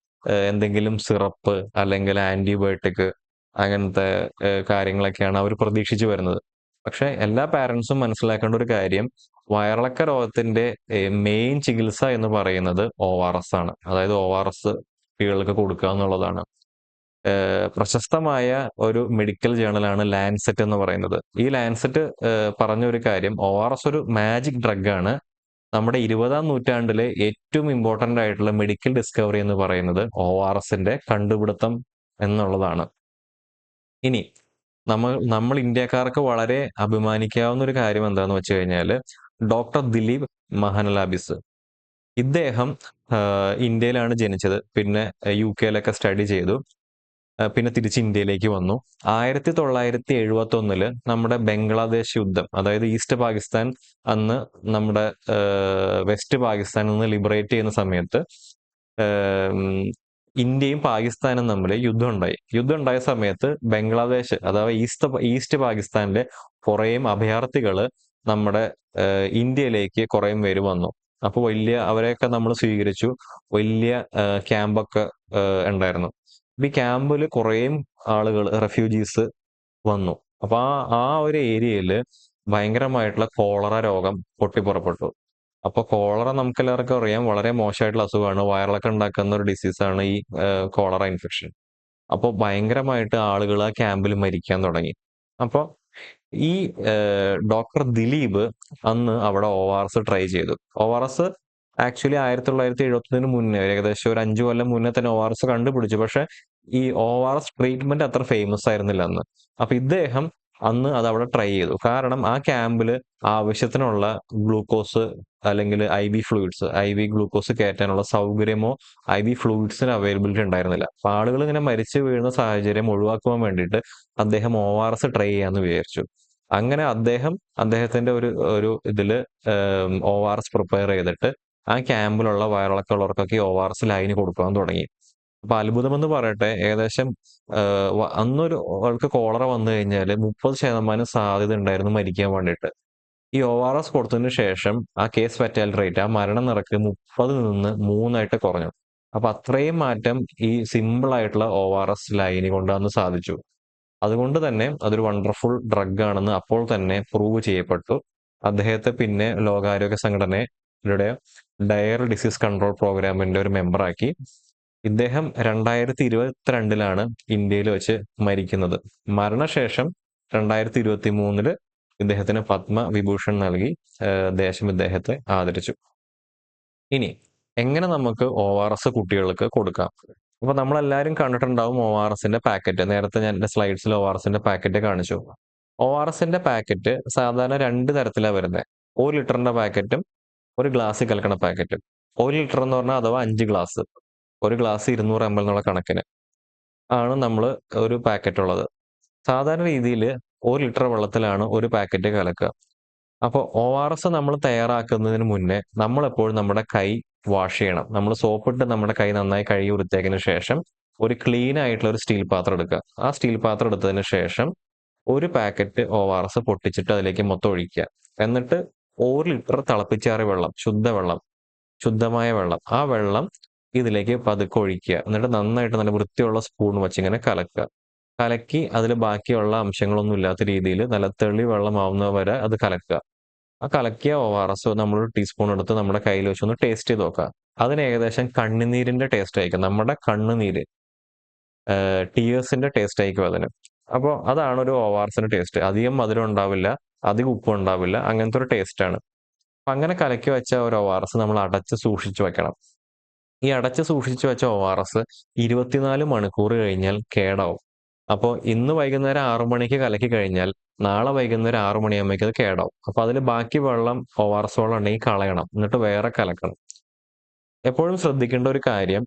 എന്തെങ്കിലും സിറപ്പ് അല്ലെങ്കിൽ ആന്റിബയോട്ടിക് അങ്ങനത്തെ കാര്യങ്ങളൊക്കെയാണ് അവർ പ്രതീക്ഷിച്ചു വരുന്നത്. പക്ഷെ എല്ലാ പാരന്റ്സും മനസ്സിലാക്കേണ്ട ഒരു കാര്യം, വയറിളക്ക രോഗത്തിന്റെ മെയിൻ ചികിത്സ എന്ന് പറയുന്നത് ORS ആണ്. അതായത് ORS കുട്ടികൾക്ക് കൊടുക്കുക എന്നുള്ളതാണ്. പ്രശസ്തമായ ഒരു മെഡിക്കൽ ജേണലാണ് ലാൻസെറ്റ് എന്ന് പറയുന്നത്. ഈ ലാൻസെറ്റ് പറഞ്ഞ ഒരു കാര്യം, ORS ഒരു മാജിക് ഡ്രഗ് ആണ്. നമ്മുടെ 20-ാം നൂറ്റാണ്ടിലെ ഏറ്റവും ഇമ്പോർട്ടന്റ് ആയിട്ടുള്ള മെഡിക്കൽ ഡിസ്കവറി എന്ന് പറയുന്നത് ORSന്റെ കണ്ടുപിടുത്തം എന്നുള്ളതാണ്. ഇനി നമ്മൾ ഇന്ത്യക്കാർക്ക് വളരെ അഭിമാനിക്കാവുന്ന ഒരു കാര്യം എന്താന്ന് വെച്ച് കഴിഞ്ഞാൽ, ഡോക്ടർ ദിലീപ് മഹനലാബിസ്. ഇദ്ദേഹം ഇന്ത്യയിലാണ് ജനിച്ചത്. പിന്നെ UK സ്റ്റഡി ചെയ്തു. പിന്നെ തിരിച്ച് ഇന്ത്യയിലേക്ക് വന്നു. 1971 നമ്മുടെ ബംഗ്ലാദേശ് യുദ്ധം, അതായത് ഈസ്റ്റ് പാകിസ്ഥാൻ അന്ന് നമ്മുടെ വെസ്റ്റ് പാകിസ്ഥാനിൽ നിന്ന് ലിബറേറ്റ് ചെയ്യുന്ന സമയത്ത് ഇന്ത്യയും പാകിസ്ഥാനും തമ്മിൽ യുദ്ധം ഉണ്ടായി. യുദ്ധം ഉണ്ടായ സമയത്ത് ബംഗ്ലാദേശ് അഥവാ ഈസ്റ്റ് പാകിസ്ഥാനിലെ കുറേ അഭയാർത്ഥികൾ നമ്മുടെ ഇന്ത്യയിലേക്ക് കുറേ പേര് വന്നു. അപ്പോൾ അവരെയൊക്കെ നമ്മൾ സ്വീകരിച്ചു. വലിയ ക്യാമ്പൊക്കെ ഉണ്ടായിരുന്നു. ഈ ക്യാമ്പിൽ കുറേ ആളുകൾ, റെഫ്യൂജീസ് വന്നു. അപ്പൊ ആ ഒരു ഏരിയയിൽ ഭയങ്കരമായിട്ടുള്ള കോളറ രോഗം പൊട്ടിപ്പുറപ്പെട്ടു. അപ്പൊ കോളറ നമുക്ക് എല്ലാവർക്കും അറിയാം, വളരെ മോശമായിട്ടുള്ള അസുഖമാണ്, വയറിളക്കം ഉണ്ടാക്കുന്ന ഒരു ഡിസീസാണ് ഈ കോളറ ഇൻഫെക്ഷൻ. അപ്പോൾ ഭയങ്കരമായിട്ട് ആളുകൾ ആ ക്യാമ്പിൽ മരിക്കാൻ തുടങ്ങി. അപ്പോൾ ഈ ഡോക്ടർ ദിലീപ് അന്ന് അവിടെ ORS ട്രൈ ചെയ്തു. ORS ആക്ച്വലി 1970 മുന്നേ, ഏകദേശം ഒരു 5 കൊല്ലം മുന്നേ തന്നെ ORS കണ്ടുപിടിച്ചു. പക്ഷെ ഈ ORS ട്രീറ്റ്മെന്റ് അത്ര ഫേമസ് ആയിരുന്നില്ല അന്ന്. അപ്പൊ ഇദ്ദേഹം അന്ന് അത് അവിടെ ട്രൈ ചെയ്തു. കാരണം ആ ക്യാമ്പില് ആവശ്യത്തിനുള്ള ഗ്ലൂക്കോസ് അല്ലെങ്കിൽ IV ഫ്ലൂയിഡ്സ്, IV ഗ്ലൂക്കോസ് കയറ്റാനുള്ള സൗകര്യമോ IV ഫ്ലൂയിഡ്സിന് അവൈലബിലിറ്റി ഉണ്ടായിരുന്നില്ല. അപ്പൊ ആളുകൾ ഇങ്ങനെ മരിച്ചു വീഴുന്ന സാഹചര്യം ഒഴിവാക്കുവാൻ വേണ്ടിയിട്ട് അദ്ദേഹം ORS ട്രൈ ചെയ്യാന്ന് വിചാരിച്ചു. അങ്ങനെ അദ്ദേഹത്തിന്റെ ഒരു ഒരു ഇതില് ORS പ്രിപ്പയർ ചെയ്തിട്ട് ആ ക്യാമ്പിലുള്ള വയറിളക്കമുള്ളവർക്കൊക്കെ ORS ലൈന് കൊടുക്കാൻ തുടങ്ങി. അപ്പൊ അത്ഭുതമെന്ന് പറയട്ടെ, ഏകദേശം അന്നൊരു ആൾക്ക് കോളറ വന്നു കഴിഞ്ഞാൽ 30% സാധ്യത ഉണ്ടായിരുന്നു മരിക്കാൻ വേണ്ടിയിട്ട്. ഈ ORS കൊടുത്തതിന് ശേഷം ആ കേസ് ഫാറ്റാലിറ്റി റേറ്റ്, ആ മരണനിരക്ക് 30 നിന്ന് 3 കുറഞ്ഞു. അപ്പൊ അത്രയും മാറ്റം ഈ സിമ്പിൾ ആയിട്ടുള്ള ORS ലൈനി കൊണ്ട് അന്ന് സാധിച്ചു. അതുകൊണ്ട് തന്നെ അതൊരു വണ്ടർഫുൾ ഡ്രഗ് ആണെന്ന് അപ്പോൾ തന്നെ പ്രൂവ് ചെയ്യപ്പെട്ടു. അദ്ദേഹത്തെ പിന്നെ ലോകാരോഗ്യ സംഘടനയുടെ ഡയറി ഡിസീസ് കൺട്രോൾ പ്രോഗ്രാമിന്റെ ഒരു മെമ്പറാക്കി. ഇദ്ദേഹം 2022 ഇന്ത്യയിൽ വെച്ച് മരിക്കുന്നത്. മരണശേഷം 2023 ഇദ്ദേഹത്തിന് പത്മവിഭൂഷൺ നൽകി ദേശം ഇദ്ദേഹത്തെ ആദരിച്ചു. ഇനി എങ്ങനെ നമുക്ക് ORS കുട്ടികൾക്ക് കൊടുക്കാം? അപ്പൊ നമ്മളെല്ലാവരും കണ്ടിട്ടുണ്ടാവും ORSന്റെ പാക്കറ്റ്. നേരത്തെ ഞാൻ എന്റെ സ്ലൈഡ്സിൽ ORSന്റെ പാക്കറ്റ് കാണിച്ചു. ORSന്റെ പാക്കറ്റ് സാധാരണ 2 തരത്തിലാണ് വരുന്നത്. 1 ലിറ്ററിന്റെ പാക്കറ്റും 1 ഗ്ലാസ്സിൽ കലക്കണ പാക്കറ്റും. 1 ലിറ്റർ എന്ന് പറഞ്ഞാൽ അഥവാ 5 ഗ്ലാസ്. ഒരു ഗ്ലാസ് 200 ml എന്നുള്ള കണക്കിന് ആണ് നമ്മൾ ഒരു പാക്കറ്റ് ഉള്ളത്. സാധാരണ രീതിയിൽ 1 ലിറ്റർ വെള്ളത്തിലാണ് ഒരു പാക്കറ്റ് കലക്കുക. അപ്പോൾ ORS നമ്മൾ തയ്യാറാക്കുന്നതിന് മുന്നേ നമ്മളെപ്പോഴും നമ്മുടെ കൈ വാഷ് ചെയ്യണം. നമ്മൾ സോപ്പിട്ട് നമ്മുടെ കൈ നന്നായി കഴുകി വൃത്തിയാക്കിയതിന് ശേഷം ഒരു ക്ലീൻ ആയിട്ടുള്ള ഒരു സ്റ്റീൽ പാത്രം എടുക്കുക. ആ സ്റ്റീൽ പാത്രം എടുത്തതിന് ശേഷം ഒരു പാക്കറ്റ് ORS പൊട്ടിച്ചിട്ട് അതിലേക്ക് മൊത്തം ഒഴിക്കുക. എന്നിട്ട് 1 ലിറ്റർ തിളപ്പിച്ചാറിയ വെള്ളം, ശുദ്ധമായ വെള്ളം, ആ വെള്ളം ഇതിലേക്ക് പതുക്കെ ഒഴിക്കുക. എന്നിട്ട് നന്നായിട്ട് നല്ല വൃത്തിയുള്ള സ്പൂൺ വെച്ച് ഇങ്ങനെ കലക്കുക. കലക്കി അതിൽ ബാക്കിയുള്ള അംശങ്ങളൊന്നും ഇല്ലാത്ത രീതിയിൽ നല്ല തെളി വെള്ളമാവുന്നത് വരെ അത് കലക്കുക. ആ കലക്കിയ ORS നമ്മളൊരു ടീസ്പൂൺ എടുത്ത് നമ്മുടെ കയ്യിൽ വെച്ചൊന്ന് ടേസ്റ്റ് ചെയ്ത് നോക്കുക. അതിന് ഏകദേശം കണ്ണുനീരിന്റെ ടേസ്റ്റ് ആയിരിക്കും. നമ്മുടെ കണ്ണുനീര്, ടീയേഴ്സിന്റെ ടേസ്റ്റ് ആയിരിക്കും അതിന്. അപ്പോൾ അതാണ് ഒരു ORSന്റെ ടേസ്റ്റ്. അധികം മധുരം ഉണ്ടാവില്ല, അധികം ഉപ്പ് ഉണ്ടാവില്ല, അങ്ങനത്തെ ഒരു ടേസ്റ്റ് ആണ്. അങ്ങനെ കലക്കി വെച്ച ഒരു ORS നമ്മൾ അടച്ച് സൂക്ഷിച്ചു വെക്കണം. ഈ അടച്ച് സൂക്ഷിച്ചു വെച്ച ORS 24 മണിക്കൂർ കഴിഞ്ഞാൽ കേടാവും. അപ്പോൾ ഇന്ന് വൈകുന്നേരം 6 മണിക്ക് കലക്കി കഴിഞ്ഞാൽ നാളെ വൈകുന്നേരം 6 മണിയാകുമ്പോഴേക്കും അത് കേടാവും. അപ്പൊ അതിൽ ബാക്കി വെള്ളം ORS വെള്ളം ഉണ്ടെങ്കിൽ കളയണം. എന്നിട്ട് വേറെ കലക്കണം. എപ്പോഴും ശ്രദ്ധിക്കേണ്ട ഒരു കാര്യം,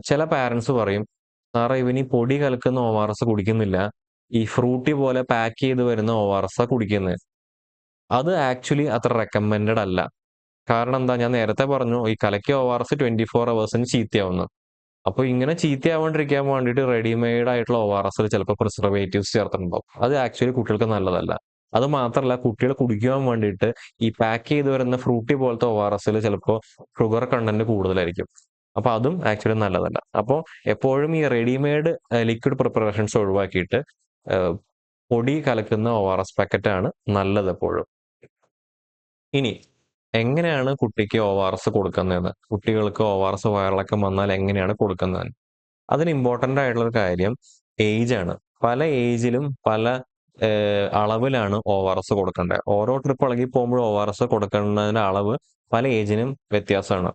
ചില പാരന്റ്സ് പറയും, സാറേ ഇവന് ഈ പൊടി കലക്കുന്ന ORS കുടിക്കുന്നില്ല, ഈ ഫ്രൂട്ടി പോലെ പാക്ക് ചെയ്ത് വരുന്ന ORS കുടിക്കുന്നത്. അത് ആക്ച്വലി അത്ര റെക്കമെൻഡഡ് അല്ല. കാരണം എന്താ, ഞാൻ നേരത്തെ പറഞ്ഞു ഈ കലക്കിയ ORS 24 ഹവേഴ്സിന് ചീത്തയാവുന്നു. അപ്പൊ ഇങ്ങനെ ചീത്തയാവാണ്ടിരിക്കാൻ വേണ്ടിയിട്ട് റെഡിമെയ്ഡ് ആയിട്ടുള്ള ORSൽ ചിലപ്പോൾ പ്രിസർവേറ്റീവ്സ് ചേർത്തിട്ടുണ്ടാവും. അത് ആക്ച്വലി കുട്ടികൾക്ക് നല്ലതല്ല. അത് മാത്രമല്ല, കുട്ടികൾ കുടിക്കാൻ വേണ്ടിയിട്ട് ഈ പാക്ക് ചെയ്ത് വരുന്ന ഫ്രൂട്ടി പോലത്തെ ORSൽ ചിലപ്പോൾ ഷുഗർ കണ്ടന്റ് കൂടുതലായിരിക്കും. അപ്പൊ അതും ആക്ച്വലി നല്ലതല്ല. അപ്പോൾ എപ്പോഴും ഈ റെഡിമെയ്ഡ് ലിക്വിഡ് പ്രിപ്പറേഷൻസ് ഒഴിവാക്കിയിട്ട് പൊടി കലക്കുന്ന ORS പാക്കറ്റാണ് നല്ലത് എപ്പോഴും. ഇനി എങ്ങനെയാണ് കുട്ടിക്ക് ORS കൊടുക്കുന്നതെന്ന്, കുട്ടികൾക്ക് ORS വയറിളക്കം വന്നാൽ എങ്ങനെയാണ് കൊടുക്കുന്നത്? അതിന് ഇമ്പോർട്ടന്റ് ആയിട്ടുള്ള ഒരു കാര്യം ഏജ് ആണ്. പല ഏജിലും പല അളവിലാണ് ORS കൊടുക്കേണ്ടത്. ഓരോ ട്രിപ്പ് ഇളകി പോകുമ്പോൾ ORS കൊടുക്കേണ്ടതിന്റെ അളവ് പല ഏജിനും വ്യത്യാസമാണ്.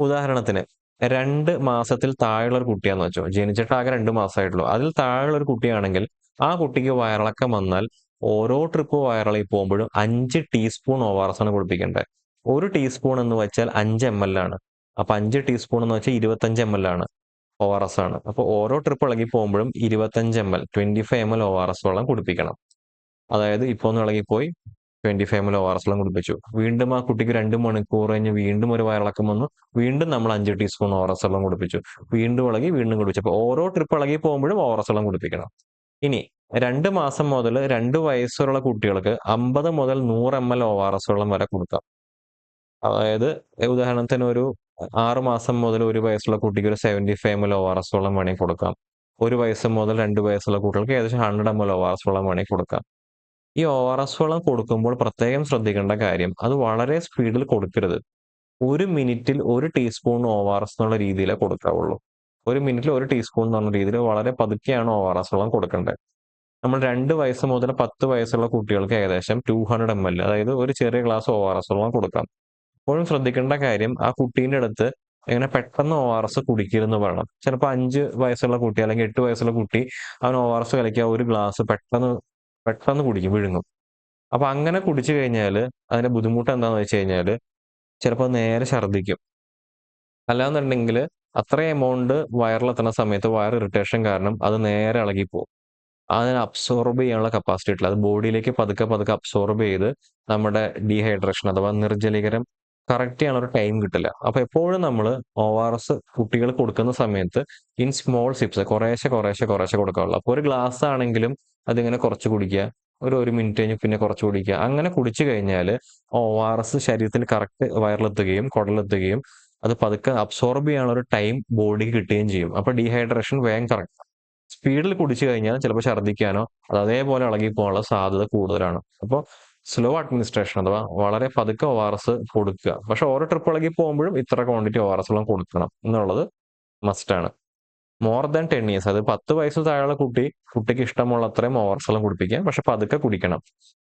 ഉദാഹരണത്തിന് 2 മാസത്തിൽ താഴെയുള്ള ഒരു കുട്ടിയാന്ന് വെച്ചോ, ജനിച്ചിട്ട് ആകെ 2 മാസമായിട്ടുള്ളൂ. അതിൽ താഴെയുള്ള ഒരു കുട്ടിയാണെങ്കിൽ ആ കുട്ടിക്ക് വയറിളക്കം വന്നാൽ ഓരോ ട്രിപ്പ് വയറിളകി പോകുമ്പോഴും 5 ടീസ്പൂൺ ORS ആണ് കുടിപ്പിക്കേണ്ടത്. 1 ടീസ്പൂൺ എന്ന് വെച്ചാൽ 5 ml ആണ്. അപ്പൊ 5 ടീസ്പൂൺ എന്ന് വെച്ചാൽ 25 ml ആണ്, ORS ആണ്. അപ്പോൾ ഓരോ ട്രിപ്പ് ഇളകി പോകുമ്പോഴും 25 ml, 25 ml ORS വെള്ളം കുടിപ്പിക്കണം. അതായത് ഇപ്പോൾ ഒന്ന് ഇളകിപ്പോയി, 25 ml ORS വെള്ളം കുടിപ്പിച്ചു. വീണ്ടും ആ കുട്ടിക്ക് 2 മണിക്കൂർ കഴിഞ്ഞ് വീണ്ടും ഒരു വയറിളക്കം വന്നു, വീണ്ടും നമ്മൾ 5 ടീസ്പൂൺ ORS വെള്ളം കുടിപ്പിച്ചു. വീണ്ടും ഇളകി, വീണ്ടും കുടിപ്പിച്ചു. അപ്പോൾ ഓരോ ട്രിപ്പ് ഇളകി പോകുമ്പോഴും ORS വെള്ളം കുടിപ്പിക്കണം. ഇനി 2 മാസം മുതൽ 2 വയസ്സ് വരെയുള്ള കുട്ടികൾക്ക് 50 മുതൽ 100 ml ORS വെള്ളം വരെ കൊടുക്കാം. അതായത് ഉദാഹരണത്തിന് ഒരു 6 മാസം മുതൽ 1 വയസ്സുള്ള കുട്ടിക്ക് ഒരു 75 ml ORS വെള്ളം വേണമെങ്കിൽ കൊടുക്കാം. 1 വയസ്സ് മുതൽ 2 വയസ്സുള്ള കുട്ടികൾക്ക് ഏകദേശം 100 ml ORS വെള്ളം വേണമെങ്കിൽ കൊടുക്കാം. ഈ ORS വെള്ളം കൊടുക്കുമ്പോൾ പ്രത്യേകം ശ്രദ്ധിക്കേണ്ട കാര്യം, അത് വളരെ സ്പീഡിൽ കൊടുക്കരുത്. 1 മിനിറ്റിൽ 1 ടീസ്പൂൺ ORS എന്നുള്ള രീതിയിലേ കൊടുക്കാവുള്ളൂ. 1 മിനിറ്റിൽ 1 ടീസ്പൂൺ എന്ന് പറഞ്ഞ രീതിയിൽ വളരെ പതുക്കെയാണ് ORS വെള്ളം കൊടുക്കേണ്ടത്. നമ്മൾ 2 വയസ്സ് മുതൽ 10 വയസ്സുള്ള കുട്ടികൾക്ക് ഏകദേശം 200 ml, അതായത് ഒരു ചെറിയ ഗ്ലാസ് ORS വെള്ളം കൊടുക്കാം. എപ്പോഴും ശ്രദ്ധിക്കേണ്ട കാര്യം, ആ കുട്ടീന്റെ അടുത്ത് ഇങ്ങനെ പെട്ടെന്ന് ORS കുടിക്കരുതെന്ന് പറയണം. ചിലപ്പോൾ 5 വയസ്സുള്ള കുട്ടി അല്ലെങ്കിൽ 8 വയസ്സുള്ള കുട്ടി അവൻ ORS കലക്കിയ ഒരു ഗ്ലാസ് പെട്ടെന്ന് പെട്ടെന്ന് കുടിക്കും, വിഴുങ്ങും. അപ്പൊ അങ്ങനെ കുടിച്ചു കഴിഞ്ഞാല് അതിന്റെ ബുദ്ധിമുട്ട് എന്താന്ന് വെച്ച് കഴിഞ്ഞാല് ചിലപ്പോൾ നേരെ ഛർദ്ദിക്കും. അല്ലാന്നുണ്ടെങ്കിൽ അത്രയും എമൗണ്ട് വയറിലെത്തുന്ന സമയത്ത് വയർ ഇറിറ്റേഷൻ കാരണം അത് നേരെ ഇളകിപ്പോകും. അതിനെ അബ്സോർബ് ചെയ്യാനുള്ള കപ്പാസിറ്റി ഇട്ടില്ല. അത് ബോഡിയിലേക്ക് പതുക്കെ പതുക്കെ അബ്സോർബ് ചെയ്ത് നമ്മുടെ ഡീഹൈഡ്രേഷൻ അഥവാ നിർജ്ജലീകരണം കറക്റ്റ് ചെയ്യാനുള്ള ഒരു ടൈം കിട്ടില്ല. അപ്പൊ എപ്പോഴും നമ്മൾ ORS കുട്ടികൾ കൊടുക്കുന്ന സമയത്ത് ഇൻ സ്മോൾ സിപ്സ് കുറേശ്ശെ കുറേശ്ശെ കുറേശ്ശെ കൊടുക്കാവുള്ളൂ. അപ്പോൾ ഒരു ഗ്ലാസ് ആണെങ്കിലും അതിങ്ങനെ കുറച്ച് കുടിക്കുക, ഒരു മിനിറ്റ് കഴിഞ്ഞ് പിന്നെ കുറച്ച് കുടിക്കുക. അങ്ങനെ കുടിച്ചു കഴിഞ്ഞാൽ ORS ശരീരത്തിൽ കറക്റ്റ് വയറിലെത്തുകയും കുടലെത്തുകയും അത് പതുക്കെ അബ്സോർബ് ചെയ്യാനുള്ള ഒരു ടൈം ബോഡിക്ക് കിട്ടുകയും ചെയ്യും. അപ്പൊ ഡീഹൈഡ്രേഷൻ വേഗം കറക്റ്റ്. സ്പീഡിൽ കുടിച്ചു കഴിഞ്ഞാൽ ചിലപ്പോൾ ഛർദ്ദിക്കാനോ അത് അതേപോലെ ഇളകി പോകാനുള്ള സാധ്യത കൂടുതലാണ്. അപ്പോൾ സ്ലോ അഡ്മിനിസ്ട്രേഷൻ അഥവാ വളരെ പതുക്കെ ORS കൊടുക്കുക. പക്ഷെ ഓരോ ട്രിപ്പ് ഇളകി പോകുമ്പോഴും ഇത്ര ക്വാണ്ടിറ്റി ORS വെള്ളം കൊടുക്കണം എന്നുള്ളത് മസ്റ്റാണ്. മോർ ദാൻ 10 ഇയേഴ്സ്, അത് 10 വയസ്സ് താഴെയുള്ള കുട്ടിക്ക് ഇഷ്ടമുള്ള അത്രയും ORS വെള്ളം കുടിപ്പിക്കാം. പക്ഷെ പതുക്കെ കുടിക്കണം.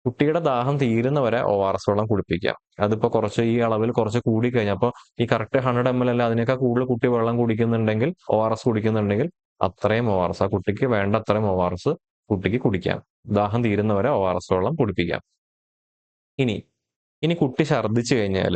കുട്ടിയുടെ ദാഹം തീരുന്നവരെ ORS വെള്ളം കുടിപ്പിക്കാം. അതിപ്പോ കുറച്ച് ഈ അളവിൽ കുറച്ച് കൂടി കഴിഞ്ഞാൽ അപ്പോൾ ഈ കറക്റ്റ് 100 ml അല്ല അതിനേക്കാൾ കൂടുതൽ കുട്ടി വെള്ളം കുടിക്കുന്നുണ്ടെങ്കിൽ ORS കുടിക്കുന്നുണ്ടെങ്കിൽ അത്രയും ORS ആ കുട്ടിക്ക് വേണ്ട അത്രയും ORS കുട്ടിക്ക് കുടിക്കാം. ദാഹം തീരുന്നവരെ ORS വെള്ളം കുടിപ്പിക്കാം. ഇനി കുട്ടി ഛർദ്ദിച്ചു കഴിഞ്ഞാൽ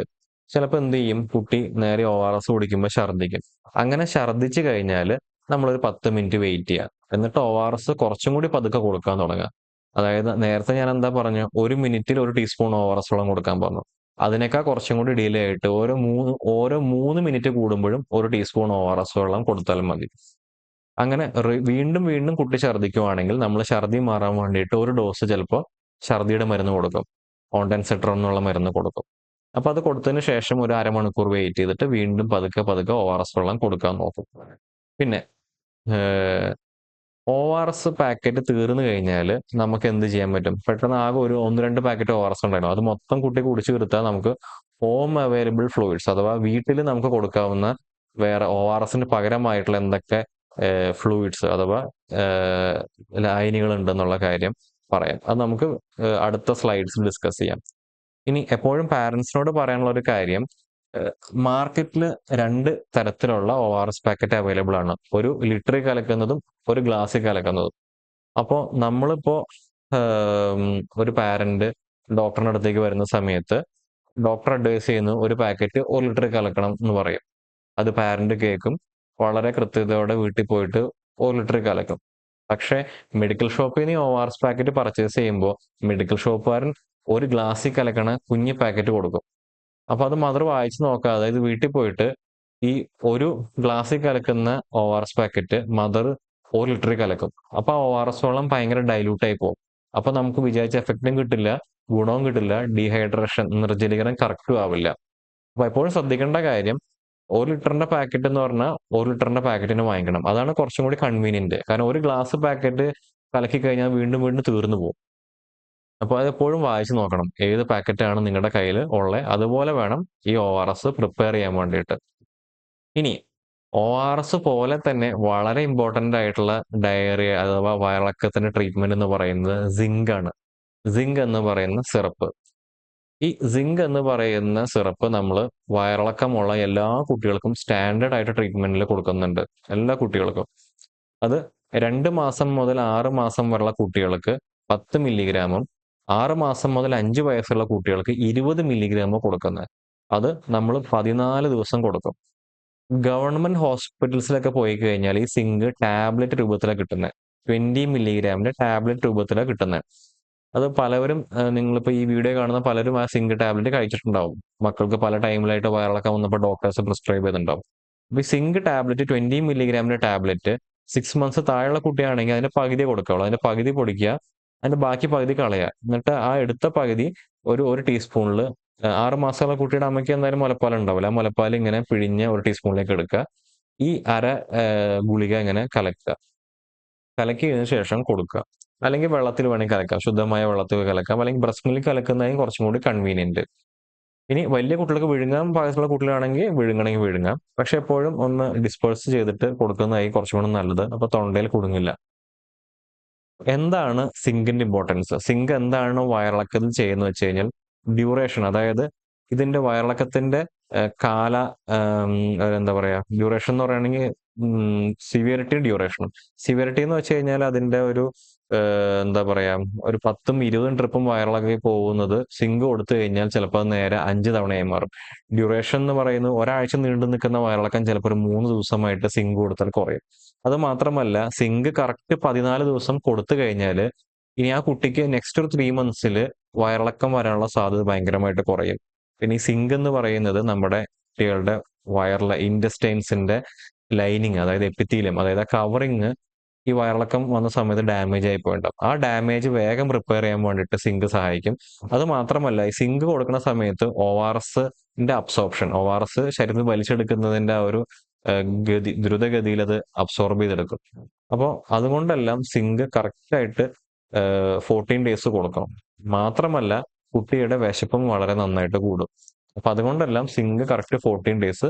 ചിലപ്പോൾ എന്ത് ചെയ്യും, കുട്ടി നേരെ ORS കുടിക്കുമ്പോൾ ഛർദ്ദിക്കും. അങ്ങനെ ഛർദ്ദിച്ചു കഴിഞ്ഞാൽ നമ്മളൊരു 10 മിനിറ്റ് വെയിറ്റ് ചെയ്യുക. എന്നിട്ട് ORS കുറച്ചും കൂടി പതുക്കെ കൊടുക്കാൻ തുടങ്ങുക. അതായത് നേരത്തെ ഞാൻ എന്താ പറഞ്ഞു, 1 മിനിറ്റിൽ 1 ടീസ്പൂൺ ORS വെള്ളം കൊടുക്കാൻ പറഞ്ഞു. അതിനേക്കാൾ കുറച്ചും കൂടി ഡിലേ ആയിട്ട് ഓരോ 3 മിനിറ്റ് കൂടുമ്പോഴും 1 ടീസ്പൂൺ ORS വെള്ളം കൊടുത്താൽ മതി. അങ്ങനെ വീണ്ടും വീണ്ടും കുട്ടി ഛർദ്ദിക്കുവാണെങ്കിൽ നമ്മൾ ഛർദ്ദി മാറാൻ വേണ്ടിയിട്ട് ഒരു ഡോസ് ചിലപ്പോൾ ഛർദ്ദിയുടെ മരുന്ന് കൊടുക്കും. ഓണ്ടൻസെട്രോൺ എന്നുള്ള മരുന്ന് കൊടുക്കും. അപ്പൊ അത് കൊടുത്തതിന് ശേഷം ഒരു അരമണിക്കൂർ വെയിറ്റ് ചെയ്തിട്ട് വീണ്ടും പതുക്കെ പതുക്കെ ORS വെള്ളം കൊടുക്കാൻ നോക്കും. പിന്നെ ORS പാക്കറ്റ് തീർന്നു കഴിഞ്ഞാൽ നമുക്ക് എന്ത് ചെയ്യാൻ പറ്റും? പെട്ടെന്ന് ആകെ ഒരു 1-2 പാക്കറ്റ് ORS ഉണ്ടായിരുന്നു. അത് മൊത്തം കുട്ടി കുടിച്ചു തീർത്താൽ നമുക്ക് ഹോം അവൈലബിൾ ഫ്ലൂയിഡ്സ് അഥവാ വീട്ടിൽ നമുക്ക് കൊടുക്കാവുന്ന വേറെ ORSന് പകരമായിട്ടുള്ള എന്തൊക്കെ ഫ്ലൂയിഡ്സ് അഥവാ ലായനികൾ ഉണ്ടെന്നുള്ള കാര്യം പറയാം. അത് നമുക്ക് അടുത്ത സ്ലൈഡ്സിൽ ഡിസ്കസ് ചെയ്യാം. ഇനി എപ്പോഴും പാരന്റ്സിനോട് പറയാനുള്ള ഒരു കാര്യം, മാർക്കറ്റിൽ 2 തരത്തിലുള്ള ORS പാക്കറ്റ് അവൈലബിൾ ആണ്. ഒരു ലിറ്ററിൽ കലക്കുന്നതും ഒരു ഗ്ലാസ്സിൽ കലക്കുന്നതും. അപ്പോൾ നമ്മളിപ്പോ ഒരു പാരന്റ് ഡോക്ടറിന്റെ അടുത്തേക്ക് വരുന്ന സമയത്ത് ഡോക്ടർ അഡ്വൈസ് ചെയ്യുന്നു ഒരു പാക്കറ്റ് 1 ലിറ്റർ കലക്കണം എന്ന് പറയും. അത് പാരന്റ് കേൾക്കും. വളരെ കൃത്യതയോടെ വീട്ടിൽ പോയിട്ട് 1 ലിറ്റർ കലക്കും. പക്ഷേ മെഡിക്കൽ ഷോപ്പിൽ നിന്ന് ORS പാക്കറ്റ് പർച്ചേസ് ചെയ്യുമ്പോൾ മെഡിക്കൽ ഷോപ്പുകാരൻ ഒരു ഗ്ലാസ്സിൽ കലക്കണ കുഞ്ഞ് പാക്കറ്റ് കൊടുക്കും. അപ്പൊ അത് മദർ വായിച്ചു നോക്കാതെ, അതായത് വീട്ടിൽ പോയിട്ട് ഈ ഒരു ഗ്ലാസ്സിൽ കലക്കുന്ന ORS പാക്കറ്റ് മദർ 1 ലിറ്ററിൽ കലക്കും. അപ്പൊ ORS വെള്ളം ഭയങ്കര ഡൈല്യൂട്ട് ആയി പോകും. അപ്പൊ നമുക്ക് വിചാരിച്ച എഫക്റ്റും കിട്ടില്ല, ഗുണവും കിട്ടില്ല, ഡീഹൈഡ്രേഷൻ നിർജ്ജലീകരണം കറക്റ്റും ആവില്ല. അപ്പൊ എപ്പോഴും ശ്രദ്ധിക്കേണ്ട കാര്യം, 1 ലിറ്ററിന്റെ പാക്കറ്റ് എന്ന് പറഞ്ഞാൽ 1 ലിറ്ററിന്റെ പാക്കറ്റിന് വാങ്ങിക്കണം. അതാണ് കുറച്ചും കൂടി കൺവീനിയന്റ്. കാരണം ഒരു ഗ്ലാസ് പാക്കറ്റ് കലക്കി കഴിഞ്ഞാൽ വീണ്ടും വീണ്ടും തീർന്നു പോകും. അപ്പോൾ അതെപ്പോഴും വായിച്ചു നോക്കണം ഏത് പാക്കറ്റാണ് നിങ്ങളുടെ കയ്യിൽ ഉള്ളത്. അതുപോലെ വേണം ഈ ORS പ്രിപ്പയർ ചെയ്യാൻ വേണ്ടിയിട്ട്. ഇനി ORS പോലെ തന്നെ വളരെ ഇമ്പോർട്ടന്റ് ആയിട്ടുള്ള ഡയറിയ അഥവാ വയറിളക്കത്തിന്റെ ട്രീറ്റ്മെന്റ് എന്ന് പറയുന്നത് സിങ്ക് ആണ്. സിങ്ക് എന്ന് പറയുന്ന സിറപ്പ്. ഈ സിങ്ക് എന്ന് പറയുന്ന സിറപ്പ് നമ്മൾ വയറിളക്കമുള്ള എല്ലാ കുട്ടികൾക്കും സ്റ്റാൻഡേർഡ് ആയിട്ട് ട്രീറ്റ്മെന്റിൽ കൊടുക്കുന്നുണ്ട്. എല്ലാ കുട്ടികൾക്കും. അത് 2 മാസം മുതൽ 6 മാസം വരെയുള്ള കുട്ടികൾക്ക് 10 മില്ലിഗ്രാമും 6 മാസം മുതൽ 5 വയസ്സുള്ള കുട്ടികൾക്ക് 20 മില്ലിഗ്രാമും കൊടുക്കുന്നത്. അത് നമ്മൾ 14 ദിവസം കൊടുക്കും. ഗവൺമെന്റ് ഹോസ്പിറ്റൽസിലൊക്കെ പോയി കഴിഞ്ഞാൽ ഈ സിങ്ക് ടാബ്ലറ്റ് രൂപത്തിലാണ് കിട്ടുന്നത്. 20 മില്ലിഗ്രാമിന്റെ ടാബ്ലറ്റ് രൂപത്തിലാണ് കിട്ടുന്നത്. അത് പലവരും നിങ്ങളിപ്പോൾ ഈ വീഡിയോ കാണുന്ന പലരും ആ സിങ്ക് ടാബ്ലറ്റ് കഴിച്ചിട്ടുണ്ടാവും. മക്കൾക്ക് പല ടൈമിലായിട്ട് വയറിളക്കം വന്നപ്പോൾ ഡോക്ടേഴ്സ് പ്രിസ്ക്രൈബ് ചെയ്തിട്ടുണ്ടാവും. അപ്പോൾ ഈ സിങ്ക് ടാബ്ലറ്റ് 20 മില്ലിഗ്രാമിന്റെ ടാബ്ലറ്റ് 6 മന്ത്സ് താഴെയുള്ള കുട്ടിയാണെങ്കിൽ അതിന്റെ പകുതി കൊടുക്കാവുള്ളൂ. അതിന്റെ പകുതി പൊടിക്കുക, അതിന്റെ ബാക്കി പകുതി കളയുക. എന്നിട്ട് ആ എടുത്ത പകുതി ഒരു ടീസ്പൂണിൽ 6 മാസമുള്ള കുട്ടിയുടെ അമ്മയ്ക്ക് എന്തായാലും മുലപ്പാൽ ഉണ്ടാവില്ല. ആ മുലപ്പാൽ ഇങ്ങനെ പിഴിഞ്ഞ് 1 ടീസ്പൂണിലേക്ക് എടുക്കുക. ഈ ഗുളിക ഇങ്ങനെ കലക്കുക. കലക്കിയതിനു ശേഷം കൊടുക്കുക. അല്ലെങ്കിൽ വെള്ളത്തിൽ വേണമെങ്കിൽ കലക്കാം. ശുദ്ധമായ വെള്ളത്തിൽ കലക്കാം. അല്ലെങ്കിൽ ബ്രസ്റ്റ് മിൽക്ക് കലക്കുന്നതായും കുറച്ചും കൂടി കൺവീനിയന്റ്. ഇനി വലിയ കുട്ടികൾക്ക് വിഴുങ്ങാൻ പാകത്തിലുള്ള കുട്ടികളാണെങ്കിൽ വിഴുങ്ങണമെങ്കിൽ വിഴുങ്ങാം. പക്ഷെ എപ്പോഴും ഒന്ന് ഡിസ്പേഴ്സ് ചെയ്തിട്ട് കൊടുക്കുന്നതായി കുറച്ചും കൂടി നല്ലത്. അപ്പൊ തൊണ്ടയിൽ കുടുങ്ങില്ല. എന്താണ് സിങ്കിന്റെ ഇമ്പോർട്ടൻസ്? സിങ്ക് എന്താണ് വയറിളക്കത്തിൽ ചെയ്യുന്നത് വെച്ച് കഴിഞ്ഞാൽ ഡ്യൂറേഷൻ, അതായത് ഇതിന്റെ വയറിളക്കത്തിന്റെ കാല എന്താ പറയാ ഡ്യൂറേഷൻ എന്ന് പറയുകയാണെങ്കിൽ സിവിയറിറ്റി ഡ്യൂറേഷനും. സിവിയറിറ്റി എന്ന് വെച്ച് കഴിഞ്ഞാൽ അതിന്റെ ഒരു എന്താ പറയാ ഒരു 10ഉം 20ഉം ട്രിപ്പും വയറിളകി പോകുന്നത് സിങ്ക് കൊടുത്തു കഴിഞ്ഞാൽ ചിലപ്പോൾ അത് നേരെ 5 തവണയായി മാറും. ഡ്യൂറേഷൻ എന്ന് പറയുന്നത് ഒരാഴ്ച നീണ്ടു നിൽക്കുന്ന വയറിളക്കം ചിലപ്പോൾ ഒരു 3 ദിവസമായിട്ട് സിങ്ക് കൊടുത്താൽ കുറയും. അത് മാത്രമല്ല സിങ്ക് കറക്റ്റ് 14 ദിവസം കൊടുത്തു കഴിഞ്ഞാൽ ഇനി ആ കുട്ടിക്ക് നെക്സ്റ്റ് ഒരു 3 മന്ത്സിൽ വയറിളക്കം വരാനുള്ള സാധ്യത ഭയങ്കരമായിട്ട് കുറയും. പിന്നെ ഈ സിങ്ക് എന്ന് പറയുന്നത് നമ്മുടെ കുട്ടികളുടെ വയറിലെ ഇൻഡസ്റ്റൈൻസിന്റെ ലൈനിങ്, അതായത് എപ്പിത്തീലിയം, അതായത് ആ കവറിങ് ഈ വയറിളക്കം വന്ന സമയത്ത് ഡാമേജ് ആയി പോയിട്ടുണ്ടാവും. ആ ഡാമേജ് വേഗം റിപ്പയർ ചെയ്യാൻ വേണ്ടിയിട്ട് സിങ്ക് സഹായിക്കും. അത് മാത്രമല്ല ഈ സിങ്ക് കൊടുക്കുന്ന സമയത്ത് ORSന്റെ അബ്സോർപ്ഷൻ, ORS ശരീരത്തിൽ വലിച്ചെടുക്കുന്നതിന്റെ ആ ഒരു ദ്രുതഗതിയിൽ അത് അബ്സോർബ് ചെയ്തെടുക്കും. അപ്പോൾ അതുകൊണ്ടെല്ലാം സിങ്ക് കറക്റ്റായിട്ട് 14 ഡേയ്സ് കൊടുക്കണം. മാത്രമല്ല കുട്ടിയുടെ വിശപ്പും വളരെ നന്നായിട്ട് കൂടും. അപ്പൊ അതുകൊണ്ടെല്ലാം സിങ്ക് കറക്റ്റ് 14 ഡേയ്സ്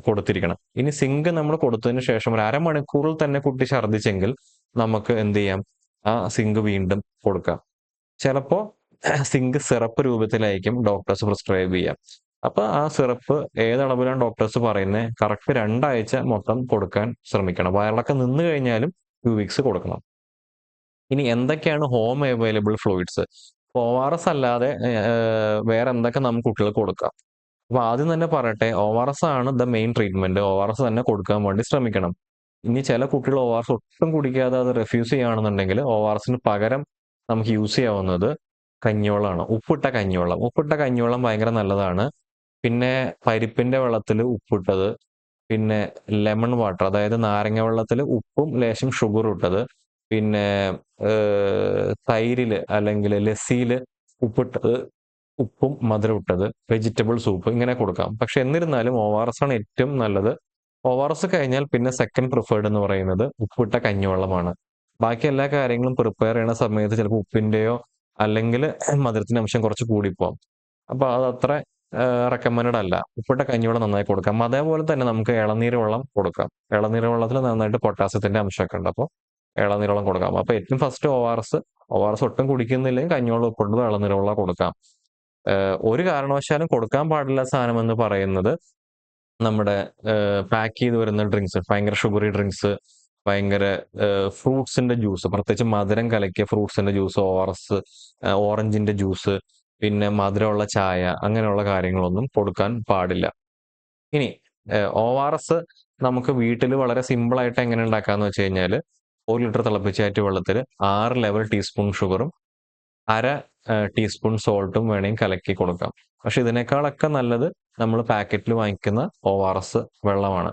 കൊടുത്തിരിക്കണം. ഇനി സിങ്ക് നമ്മൾ കൊടുത്തതിന് ശേഷം ഒരു അരമണിക്കൂറിൽ തന്നെ കുട്ടി ഛർദ്ദിച്ചെങ്കിൽ നമുക്ക് എന്ത് ചെയ്യാം, ആ സിങ്ക് വീണ്ടും കൊടുക്കാം. ചിലപ്പോ സിങ്ക് സിറപ്പ് രൂപത്തിലായിരിക്കും ഡോക്ടേഴ്സ് പ്രിസ്ക്രൈബ് ചെയ്യാം. അപ്പൊ ആ സിറപ്പ് ഏതളവിലാണ് ഡോക്ടേഴ്സ് പറയുന്നത് കറക്റ്റ് 2 ആഴ്ച മൊത്തം കൊടുക്കാൻ ശ്രമിക്കണം. വയറിളക്കം നിന്ന് കഴിഞ്ഞാലും 2 വീക്സ് കൊടുക്കണം. ഇനി എന്തൊക്കെയാണ് ഹോം അവൈലബിൾ ഫ്ലൂയിഡ്സ്? ORS അല്ലാതെ വേറെ എന്തൊക്കെ നമുക്ക് കുട്ടികൾക്ക് കൊടുക്കാം? അപ്പൊ ആദ്യം തന്നെ പറയട്ടെ, ORS ആണ് ദ മെയിൻ ട്രീറ്റ്മെന്റ്. ORS തന്നെ കൊടുക്കാൻ വേണ്ടി ശ്രമിക്കണം. ഇനി ചില കുട്ടികൾ ORS ഒട്ടും കുടിക്കാതെ അത് റെഫ്യൂസ് ചെയ്യുകയാണെന്നുണ്ടെങ്കിൽ ORSന് പകരം നമുക്ക് യൂസ് ചെയ്യാവുന്നത് കഞ്ഞിവെള്ളമാണ്. ഉപ്പിട്ട കഞ്ഞിവെള്ളം. ഉപ്പിട്ട കഞ്ഞിവെള്ളം ഭയങ്കര നല്ലതാണ്. പിന്നെ പരിപ്പിന്റെ വെള്ളത്തിൽ ഉപ്പിട്ടത്, പിന്നെ ലെമൺ വാട്ടർ, അതായത് നാരങ്ങ വെള്ളത്തിൽ ഉപ്പും ലേശം ഷുഗറും ഇട്ടത്, പിന്നെ തൈരില് അല്ലെങ്കിൽ ലസ്സിയിൽ ഉപ്പിട്ടത്, ഉപ്പും മധുരം ഇട്ടത്, വെജിറ്റബിൾ സൂപ്പ്, ഇങ്ങനെ കൊടുക്കാം. പക്ഷെ എന്നിരുന്നാലും ORS ആണ് ഏറ്റവും നല്ലത്. ORS കഴിഞ്ഞാൽ പിന്നെ സെക്കൻഡ് പ്രിഫേർഡ് എന്ന് പറയുന്നത് ഉപ്പിട്ട കഞ്ഞിവെള്ളമാണ്. ബാക്കി എല്ലാ കാര്യങ്ങളും പ്രിപ്പയർ ചെയ്യുന്ന സമയത്ത് ചിലപ്പോൾ ഉപ്പിന്റെയോ അല്ലെങ്കിൽ മധുരത്തിന്റെ അംശം കുറച്ച് കൂടിപ്പോകും. അപ്പൊ അത് അത്ര റെക്കമെൻഡ് അല്ല. ഉപ്പിട്ട കഞ്ഞിവെള്ളം നന്നായി കൊടുക്കാം. അതേപോലെ തന്നെ നമുക്ക് ഇളനീര് വെള്ളം കൊടുക്കാം. ഇളനീര് വെള്ളത്തിൽ നന്നായിട്ട് പൊട്ടാസ്യത്തിന്റെ അംശമൊക്കെ ഉണ്ട്. അപ്പോൾ ഇളനീര് വെള്ളം കൊടുക്കാം. അപ്പൊ ഏറ്റവും ഫസ്റ്റ് ORS ഒട്ടും കുടിക്കുന്നില്ലെങ്കിൽ കഞ്ഞിവെള്ളം ഉപ്പിട്ടത് ഇളനീര് വെള്ളം കൊടുക്കാം. ഒരു കാരണവശാലും കൊടുക്കാൻ പാടില്ല സാധനം എന്ന് പറയുന്നത് നമ്മുടെ പാക്ക് ചെയ്ത് വരുന്ന ഡ്രിങ്ക്സ്, ഭയങ്കര ഷുഗറി ഡ്രിങ്ക്സ്, ഭയങ്കര ഫ്രൂട്ട്സിന്റെ ജ്യൂസ്, പ്രത്യേകിച്ച് മധുരം കലക്കിയ ഫ്രൂട്ട്സിന്റെ ജ്യൂസ്, ORS, ഓറഞ്ചിന്റെ ജ്യൂസ്, പിന്നെ മധുരമുള്ള ചായ, അങ്ങനെയുള്ള കാര്യങ്ങളൊന്നും കൊടുക്കാൻ പാടില്ല. ഇനി ORS നമുക്ക് വീട്ടിൽ വളരെ സിമ്പിൾ ആയിട്ട് എങ്ങനെ ഉണ്ടാക്കാന്ന് വെച്ച് കഴിഞ്ഞാൽ 1 ലിറ്റർ തിളപ്പിച്ചാറ്റിയ വെള്ളത്തിൽ 6 ലെവൽ ടീസ്പൂൺ ഷുഗറും അര ടീസ്പൂൺ സോൾട്ടും വേണമെങ്കിൽ കലക്കി കൊടുക്കാം. പക്ഷെ ഇതിനേക്കാളൊക്കെ നല്ലത് നമ്മൾ പാക്കറ്റിൽ വാങ്ങിക്കുന്ന ORS വെള്ളമാണ്.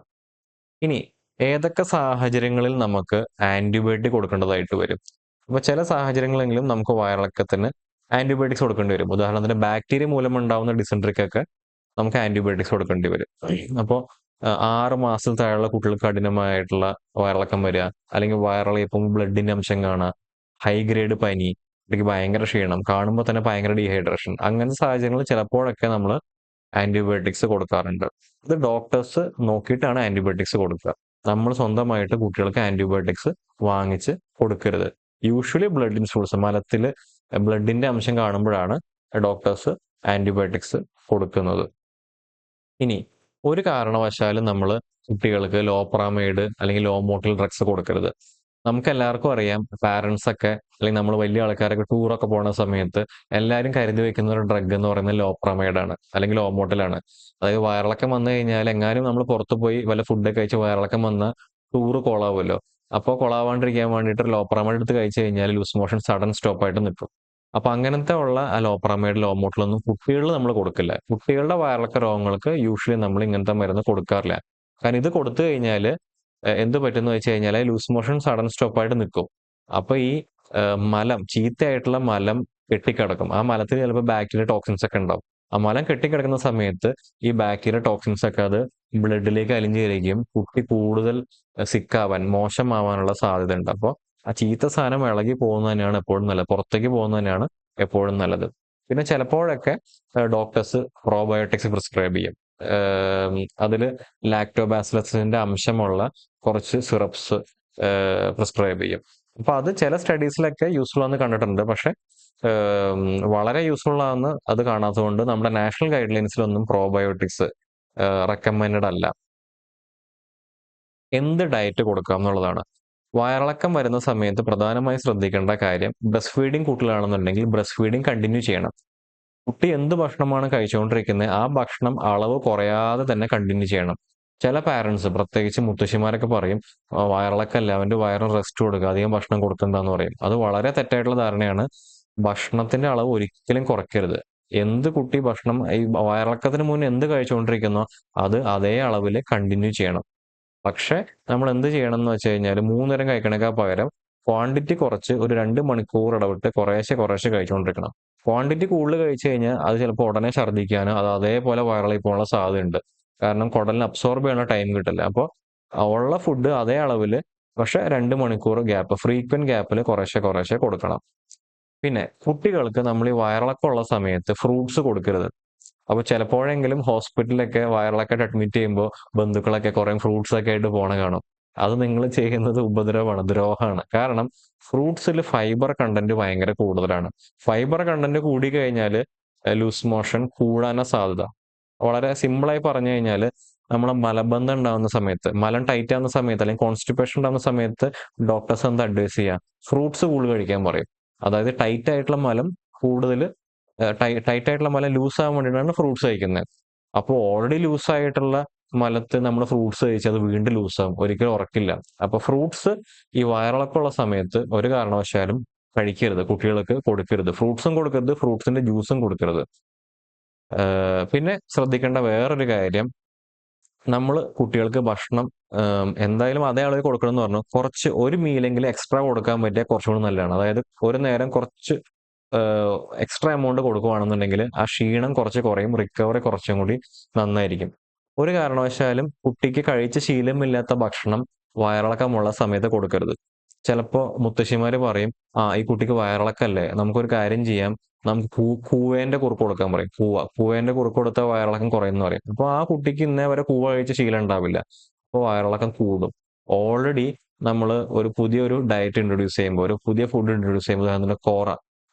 ഇനി ഏതൊക്കെ സാഹചര്യങ്ങളിൽ നമുക്ക് ആന്റിബയോട്ടിക് കൊടുക്കേണ്ടതായിട്ട് വരും? അപ്പൊ ചില സാഹചര്യങ്ങളെങ്കിലും നമുക്ക് വയറിളക്കത്തിന് ആന്റിബയോട്ടിക്സ് കൊടുക്കേണ്ടി വരും. ഉദാഹരണത്തിന് ബാക്ടീരിയ മൂലമുണ്ടാവുന്ന ഡിസെൻട്രിക്കൊക്കെ നമുക്ക് ആന്റിബയോട്ടിക്സ് കൊടുക്കേണ്ടി വരും. അപ്പോൾ 6 മാസത്തിൽ താഴെയുള്ള കുട്ടികൾക്ക് കഠിനമായിട്ടുള്ള വയറിളക്കം വരിക, അല്ലെങ്കിൽ വയറിളകിയപ്പം ബ്ലഡിന്റെ അംശം കാണുക, ഹൈ ഗ്രേഡ് പനി, അല്ലെങ്കിൽ ഭയങ്കര ക്ഷീണം, കാണുമ്പോൾ തന്നെ ഭയങ്കര ഡീഹൈഡ്രേഷൻ, അങ്ങനത്തെ സാഹചര്യങ്ങളിൽ ചിലപ്പോഴൊക്കെ നമ്മൾ ആന്റിബയോട്ടിക്സ് കൊടുക്കാറുണ്ട്. ഇത് ഡോക്ടേഴ്സ് നോക്കിയിട്ടാണ് ആന്റിബയോട്ടിക്സ് കൊടുക്കുക. നമ്മൾ സ്വന്തമായിട്ട് കുട്ടികൾക്ക് ആന്റിബയോട്ടിക്സ് വാങ്ങിച്ച് കൊടുക്കരുത്. യൂഷ്വലി ബ്ലഡ് ഇൻസ്യൂൾസ്, മലത്തിൽ ബ്ലഡിന്റെ അംശം കാണുമ്പോഴാണ് ഡോക്ടേഴ്സ് ആന്റിബയോട്ടിക്സ് കൊടുക്കുന്നത്. ഇനി ഒരു കാരണവശാലും നമ്മൾ കുട്ടികൾക്ക് ലോപ്രാമൈഡ് അല്ലെങ്കിൽ ലോ മോട്ടൽ ഡ്രഗ്സ് കൊടുക്കരുത്. നമുക്ക് എല്ലാവർക്കും അറിയാം, പാരന്റ്സ് ഒക്കെ അല്ലെങ്കിൽ നമ്മൾ വലിയ ആൾക്കാരൊക്കെ ടൂറൊക്കെ പോകുന്ന സമയത്ത് എല്ലാവരും കരുതി വെക്കുന്ന ഒരു ഡ്രഗ് എന്ന് പറയുന്നത് ലോപ്രാമൈഡ് ആണ്, അല്ലെങ്കിൽ ലോമോട്ടലാണ്. അതായത് വയറിളക്കം വന്നു കഴിഞ്ഞാൽ എങ്ങാനും നമ്മൾ പുറത്തു പോയി വല്ല ഫുഡൊക്കെ കഴിച്ച് വയറിളക്കം വന്ന ടൂറ് കൊളാവുമല്ലോ. അപ്പോൾ കൊളാവാണ്ടിരിക്കാൻ വേണ്ടിയിട്ട് ലോപ്രാമൈഡ് എടുത്ത് കഴിച്ചു കഴിഞ്ഞാൽ ലൂസ് മോഷൻ സഡൻ സ്റ്റോപ്പ് ആയിട്ട് നിൽക്കും. അപ്പൊ അങ്ങനത്തെ ഉള്ള ആ ലോപ്രാമൈഡ്, ലോമോട്ടിലൊന്നും കുട്ടികളിൽ നമ്മൾ കൊടുക്കില്ല. കുട്ടികളുടെ വയറിളക്ക രോഗങ്ങൾക്ക് യൂഷ്വലി നമ്മൾ ഇങ്ങനത്തെ മരുന്ന് കൊടുക്കാറില്ല. കാരണം ഇത് കൊടുത്തു കഴിഞ്ഞാൽ എന്ത് പറ്റുമെന്ന് വെച്ച് കഴിഞ്ഞാൽ ലൂസ് മോഷൻ സഡൻ സ്റ്റോപ്പ് ആയിട്ട് നിൽക്കും. അപ്പൊ ഈ മലം, ചീത്തയായിട്ടുള്ള മലം കെട്ടിക്കിടക്കും. ആ മലത്തിൽ ചിലപ്പോൾ ബാക്ടീരിയ ടോക്സിൻസ് ഒക്കെ ഉണ്ടാവും. ആ മലം കെട്ടിക്കിടക്കുന്ന സമയത്ത് ഈ ബാക്ടീരിയ ടോക്സിൻസ് ഒക്കെ അത് ബ്ലഡിലേക്ക് അലിഞ്ഞു ചേരുകയും കുട്ടി കൂടുതൽ സിക്കാവാൻ, മോശമാവാനുള്ള സാധ്യത ഉണ്ട്. അപ്പോൾ ആ ചീത്ത സാധനം ഇളകി പോകുന്നത് തന്നെയാണ് എപ്പോഴും നല്ലത്, പുറത്തേക്ക് പോകുന്നത് തന്നെയാണ് എപ്പോഴും നല്ലത്. പിന്നെ ചിലപ്പോഴൊക്കെ ഡോക്ടേഴ്സ് പ്രോബയോട്ടിക്സ് പ്രിസ്ക്രൈബ് ചെയ്യും. അതിൽ ലാക്ടോബാസിലസിന്റെ അംശമുള്ള കുറച്ച് സിറപ്സ് പ്രിസ്ക്രൈബ് ചെയ്യും. അപ്പൊ അത് ചില സ്റ്റഡീസിലൊക്കെ യൂസ്ഫുൾ ആണെന്ന് കണ്ടിട്ടുണ്ട്. പക്ഷെ വളരെ യൂസ്ഫുൾ ആണെന്ന് അത് കാണാത്തതുകൊണ്ട് നമ്മുടെ നാഷണൽ ഗൈഡ് ലൈൻസിലൊന്നും പ്രോബയോട്ടിക്സ് റെക്കമെൻഡഡ് അല്ല. എന്ത് ഡയറ്റ് കൊടുക്കാം എന്നുള്ളതാണ്. വയറിളക്കം വരുന്ന സമയത്ത് പ്രധാനമായും ശ്രദ്ധിക്കേണ്ട കാര്യം, ബ്രസ്റ്റ് ഫീഡിങ് കുട്ടികളാണെന്നുണ്ടെങ്കിൽ ബ്രസ്റ്റ് ഫീഡിങ് കണ്ടിന്യൂ ചെയ്യണം. കുട്ടി എന്ത് ഭക്ഷണമാണ് കഴിച്ചുകൊണ്ടിരിക്കുന്നത് ആ ഭക്ഷണം അളവ് കുറയാതെ തന്നെ കണ്ടിന്യൂ ചെയ്യണം. ചില പാരന്റ്സ്, പ്രത്യേകിച്ച് മുത്തശ്ശിമാരൊക്കെ പറയും, വയറിളക്കല്ല, അവന്റെ വയറിന് റെസ്റ്റ് കൊടുക്കുക, അധികം ഭക്ഷണം കൊടുക്കണ്ടെന്ന് പറയും. അത് വളരെ തെറ്റായിട്ടുള്ള ധാരണയാണ്. ഭക്ഷണത്തിന്റെ അളവ് ഒരിക്കലും കുറയ്ക്കരുത്. എന്ത് കുട്ടി ഭക്ഷണം ഈ വയറിളക്കത്തിന് മുന്നേ എന്ത് കഴിച്ചുകൊണ്ടിരിക്കുന്നോ അത് അതേ അളവിൽ കണ്ടിന്യൂ ചെയ്യണം. പക്ഷെ നമ്മൾ എന്ത് ചെയ്യണം എന്ന് വെച്ച് കഴിഞ്ഞാൽ 3 നേരം കഴിക്കണേക്കാൾ പകരം ക്വാണ്ടിറ്റി കുറച്ച് ഒരു 2 മണിക്കൂർ ഇടവിട്ട് കുറേശ്ശെ കുറേശ്ശെ കഴിച്ചുകൊണ്ടിരിക്കണം. ക്വാണ്ടിറ്റി കൂടുതൽ കഴിച്ചു കഴിഞ്ഞാൽ അത് ചിലപ്പോൾ ഉടനെ ഛർദ്ദിക്കാനോ അത് അതേപോലെ വയറിളകി പോകാനുള്ള സാധ്യതയുണ്ട്. കാരണം കുടലിന് അബ്സോർബ് ചെയ്യാനുള്ള ടൈം കിട്ടില്ല. അപ്പോൾ ഉള്ള ഫുഡ് അതേ അളവിൽ പക്ഷെ 2 മണിക്കൂർ ഗ്യാപ്പ്, ഫ്രീക്വന്റ് ഗ്യാപ്പിൽ കുറേശ്ശെ കുറേശ്ശെ കൊടുക്കണം. പിന്നെ കുട്ടികൾക്ക് നമ്മൾ ഈ വയറിളക്കമുള്ള സമയത്ത് ഫ്രൂട്ട്സ് കൊടുക്കരുത്. അപ്പൊ ചിലപ്പോഴെങ്കിലും ഹോസ്പിറ്റലിലൊക്കെ വയറിളക്കായിട്ട് അഡ്മിറ്റ് ചെയ്യുമ്പോൾ ബന്ധുക്കളൊക്കെ കുറെ ഫ്രൂട്ട്സ് ഒക്കെ ആയിട്ട് പോണ കാണും. അത് നിങ്ങൾ ചെയ്യുന്നത് ഉപദ്രവമാണ്, ദ്രോഹമാണ്. കാരണം ഫ്രൂട്ട്സിൽ ഫൈബർ കണ്ടന്റ് ഭയങ്കര കൂടുതലാണ്. ഫൈബർ കണ്ടന്റ് കൂടി കഴിഞ്ഞാൽ ലൂസ് മോഷൻ കൂടാനാ സാധ്യത. വളരെ സിമ്പിളായി പറഞ്ഞു കഴിഞ്ഞാൽ നമ്മളെ മലബന്ധം ഉണ്ടാകുന്ന സമയത്ത്, മലം ടൈറ്റ് ആവുന്ന സമയത്ത് അല്ലെങ്കിൽ കോൺസ്റ്റിപ്പേഷൻ ഉണ്ടാകുന്ന സമയത്ത് ഡോക്ടേഴ്സ് എന്താ അഡ്വൈസ് ചെയ്യുക? ഫ്രൂട്ട്സ് കൂടുതൽ കഴിക്കാൻ പറയും. അതായത് ടൈറ്റ് ആയിട്ടുള്ള മലം കൂടുതൽ ടൈറ്റ് ആയിട്ടുള്ള മലം ലൂസ് ആവാൻ വേണ്ടിയിട്ടാണ് ഫ്രൂട്ട്സ് കഴിക്കുന്നത്. അപ്പോൾ ഓൾറെഡി ലൂസ് ആയിട്ടുള്ള മലത്ത് നമ്മൾ ഫ്രൂട്ട്സ് കഴിച്ചാൽ അത് വീണ്ടും ലൂസ് ആവും, ഒരിക്കലും ഉറക്കില്ല. അപ്പൊ ഫ്രൂട്ട്സ് ഈ വയറിളക്കമുള്ള സമയത്ത് ഒരു കാരണവശാലും കഴിക്കരുത്, കുട്ടികൾക്ക് കൊടുക്കരുത്. ഫ്രൂട്ട്സും കൊടുക്കരുത്, ഫ്രൂട്ട്സിന്റെ ജ്യൂസും കൊടുക്കരുത്. പിന്നെ ശ്രദ്ധിക്കേണ്ട വേറൊരു കാര്യം, നമ്മൾ കുട്ടികൾക്ക് ഭക്ഷണം എന്തായാലും അതേ അളവിൽ കൊടുക്കണം എന്ന് പറഞ്ഞു. കുറച്ച് ഒരു മീലെങ്കിലും എക്സ്ട്രാ കൊടുക്കാൻ പറ്റിയാൽ കുറച്ചുകൂടി നല്ലതാണ്. അതായത് ഒരു നേരം കുറച്ച് എക്സ്ട്രാ എമൗണ്ട് കൊടുക്കുകയാണെന്നുണ്ടെങ്കിൽ ആ ക്ഷീണം കുറച്ച് കുറയും, റിക്കവറി കുറച്ചും കൂടി നന്നായിരിക്കും. ഒരു കാരണവശാലും കുട്ടിക്ക് കഴിച്ച് ശീലമില്ലാത്ത ഭക്ഷണം വയറിളക്കമുള്ള സമയത്ത് കൊടുക്കരുത്. ചിലപ്പോൾ മുത്തശ്ശിമാര് പറയും, ഈ കുട്ടിക്ക് വയറിളക്കല്ലേ, നമുക്കൊരു കാര്യം ചെയ്യാം, നമുക്ക് കൂവേന്റെ കുറുക്ക് കൊടുക്കാൻ പറയും. കൂവേന്റെ കുറുക്ക് കൊടുത്താൽ വയറിളക്കം കുറയുമെന്ന് പറയും. അപ്പൊ ആ കുട്ടിക്ക് ഇന്നേ വരെ കൂവ കഴിച്ച ശീലം ഉണ്ടാവില്ല. അപ്പോൾ വയറിളക്കം കൂടും. ഓൾറെഡി നമ്മൾ ഒരു പുതിയൊരു ഡയറ്റ് ഇൻട്രൊഡ്യൂസ് ചെയ്യുമ്പോൾ, ഒരു പുതിയ ഫുഡ് ഇൻട്രൊഡ്യൂസ് ചെയ്യുമ്പോൾ, അതിന്റെ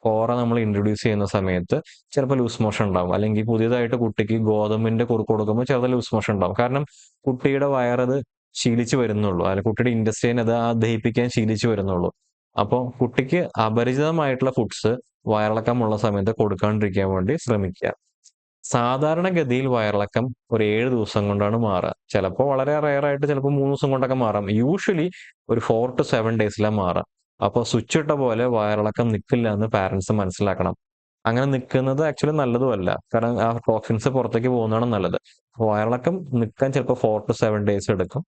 കോറ നമ്മൾ ഇൻട്രൊഡ്യൂസ് ചെയ്യുന്ന സമയത്ത് ചിലപ്പോൾ ലൂസ് മോഷൻ ഉണ്ടാവും. അല്ലെങ്കിൽ പുതിയതായിട്ട് കുട്ടിക്ക് ഗോതമ്പിന്റെ കുറുക്ക് കൊടുക്കുമ്പോൾ ചിലപ്പോൾ ലൂസ് മോഷൻ ഉണ്ടാവും. കാരണം കുട്ടിയുടെ വയറത് ശീലിച്ചു വരുന്നുള്ളൂ, അല്ലെങ്കിൽ കുട്ടിയുടെ ഇൻഡസ്ട്രീനെ അത് ദഹിപ്പിക്കാൻ ശീലിച്ചു വരുന്നുള്ളൂ. അപ്പോൾ കുട്ടിക്ക് അപരിചിതമായിട്ടുള്ള ഫുഡ്സ് വയറിളക്കമുള്ള സമയത്ത് കൊടുക്കാണ്ടിരിക്കാൻ വേണ്ടി ശ്രമിക്കുക. സാധാരണഗതിയിൽ വയറിളക്കം ഒരു 7 ദിവസം കൊണ്ടാണ് മാറുക. ചിലപ്പോൾ വളരെ റെയർ ആയിട്ട് ചിലപ്പോൾ 3 ദിവസം കൊണ്ടൊക്കെ മാറാം. യൂഷ്വലി ഒരു 4 to 7 ഡേയ്സിലാണ് മാറുക. അപ്പോൾ സ്വിച്ച് ഇട്ട പോലെ വയറിളക്കം നിൽക്കില്ല എന്ന് പാരന്റ്സ് മനസ്സിലാക്കണം. അങ്ങനെ നിൽക്കുന്നത് ആക്ച്വലി നല്ലതുമല്ല. കാരണം ആ ടോക്സിൻസ് പുറത്തേക്ക് പോകുന്നതാണ് നല്ലത്. വയറിളക്കം നിൽക്കാൻ ചിലപ്പോൾ 4 to 7 ഡേയ്സ് എടുക്കും.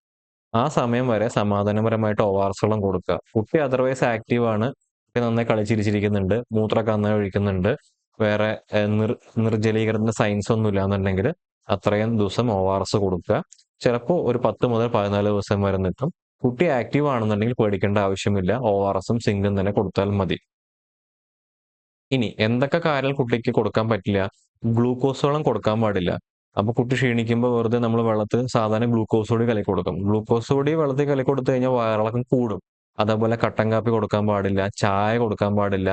ആ സമയം വരെ സമാധാനപരമായിട്ട് ORS വെള്ളം കൊടുക്കുക. കുട്ടി അതർവൈസ് ആക്റ്റീവ് ആണ്, കുട്ടി നന്നായി കളിച്ചിരിച്ചിരിക്കുന്നുണ്ട്, മൂത്രമൊക്കെ നന്നായി ഒഴിക്കുന്നുണ്ട്, വേറെ നിർജ്ജലീകരണത്തിന്റെ സയൻസ് ഒന്നും ഇല്ലാന്നുണ്ടെങ്കിൽ അത്രയും ദിവസം ORS കൊടുക്കുക. ചിലപ്പോൾ ഒരു 10 മുതൽ 14 ദിവസം വരെ നിൽക്കും. കുട്ടി ആക്റ്റീവ് ആണെന്നുണ്ടെങ്കിൽ പേടിക്കേണ്ട ആവശ്യമില്ല, ORSും സിങ്കും തന്നെ കൊടുത്താൽ മതി. ഇനി എന്തൊക്കെ കാര്യങ്ങൾ കുട്ടിക്ക് കൊടുക്കാൻ പറ്റില്ല? ഗ്ലൂക്കോസ് വെള്ളം കൊടുക്കാൻ പാടില്ല. അപ്പൊ കുട്ടി ക്ഷീണിക്കുമ്പോൾ വെറുതെ നമ്മൾ വെള്ളത്തിൽ സാധാരണ ഗ്ലൂക്കോസ് പൊടി കലക്കി കൊടുക്കും. ഗ്ലൂക്കോസ് പൊടി വെള്ളത്തിൽ കലക്കി കൊടുത്തു കഴിഞ്ഞാൽ വയറിളക്കം കൂടും. അതേപോലെ കട്ടൻ കാപ്പി കൊടുക്കാൻ പാടില്ല, ചായ കൊടുക്കാൻ പാടില്ല.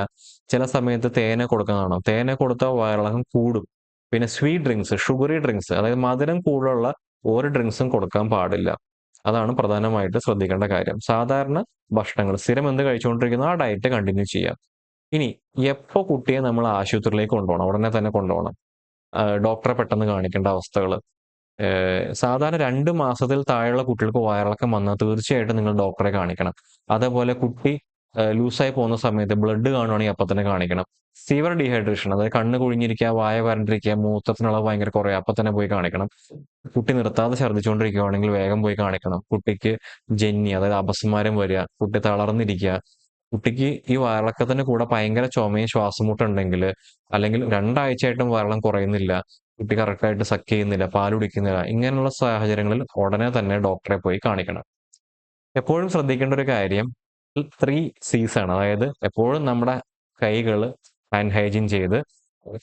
ചില സമയത്ത് തേന കൊടുക്കാൻ കാണാം. തേന കൊടുത്താൽ വയറിളക്കം കൂടും. പിന്നെ സ്വീറ്റ് ഡ്രിങ്ക്സ്, ഷുഗറി ഡ്രിങ്ക്സ്, അതായത് മധുരം കൂടുതലുള്ള ഒരു ഡ്രിങ്ക്സും കൊടുക്കാൻ പാടില്ല. അതാണ് പ്രധാനമായിട്ട് ശ്രദ്ധിക്കേണ്ട കാര്യം. സാധാരണ ഭക്ഷണങ്ങൾ സ്ഥിരം എന്ത് കഴിച്ചുകൊണ്ടിരിക്കുന്നോ ആ ഡയറ്റ് കണ്ടിന്യൂ ചെയ്യാം. ഇനി എപ്പോ കുട്ടിയെ നമ്മൾ ആശുപത്രിയിലേക്ക് കൊണ്ടുപോകണം? ഉടനെ തന്നെ കൊണ്ടുപോകണം. ഡോക്ടറെ പെട്ടെന്ന് കാണിക്കേണ്ട അവസ്ഥകൾ. സാധാരണ 2 മാസത്തിൽ താഴെയുള്ള കുട്ടികൾക്ക് വയറിളക്കം വന്നാൽ തീർച്ചയായിട്ടും നിങ്ങൾ ഡോക്ടറെ കാണിക്കണം. അതേപോലെ കുട്ടി ലൂസായി പോകുന്ന സമയത്ത് ബ്ലഡ് കാണുവാണെങ്കിൽ അപ്പം തന്നെ കാണിക്കണം. ഫീവർ ഡീഹൈഡ്രേഷൻ, അതായത് കണ്ണ് കുഴിഞ്ഞിരിക്കുക, വായ വരണ്ടിരിക്കുക, മൂത്രത്തിനുള്ള ഭയങ്കര കുറയുക, അപ്പം തന്നെ പോയി കാണിക്കണം. കുട്ടി നിർത്താതെ ഛർദ്ദിച്ചുകൊണ്ടിരിക്കുകയാണെങ്കിൽ വേഗം പോയി കാണിക്കണം. കുട്ടിക്ക് ജന്നി, അതായത് അപസ്മാരം വരിക, കുട്ടി തളർന്നിരിക്കുക, കുട്ടിക്ക് ഈ വയറിളക്കത്തിന്റെ കൂടെ ഭയങ്കര ചുമയും ശ്വാസമുട്ടുണ്ടെങ്കിൽ, അല്ലെങ്കിൽ 2 ആഴ്ചയായിട്ടും വയറിളം കുറയുന്നില്ല, കുട്ടി കറക്റ്റായിട്ട് സക്ക് ചെയ്യുന്നില്ല, പാൽ കുടിക്കുന്നില്ല, ഇങ്ങനെയുള്ള സാഹചര്യങ്ങളിൽ ഉടനെ തന്നെ ഡോക്ടറെ പോയി കാണിക്കണം. എപ്പോഴും ശ്രദ്ധിക്കേണ്ട ഒരു കാര്യം 3 C's ആണ്. അതായത് എപ്പോഴും നമ്മുടെ കൈകൾ ഹാൻഡ് ഹൈജീൻ ചെയ്ത്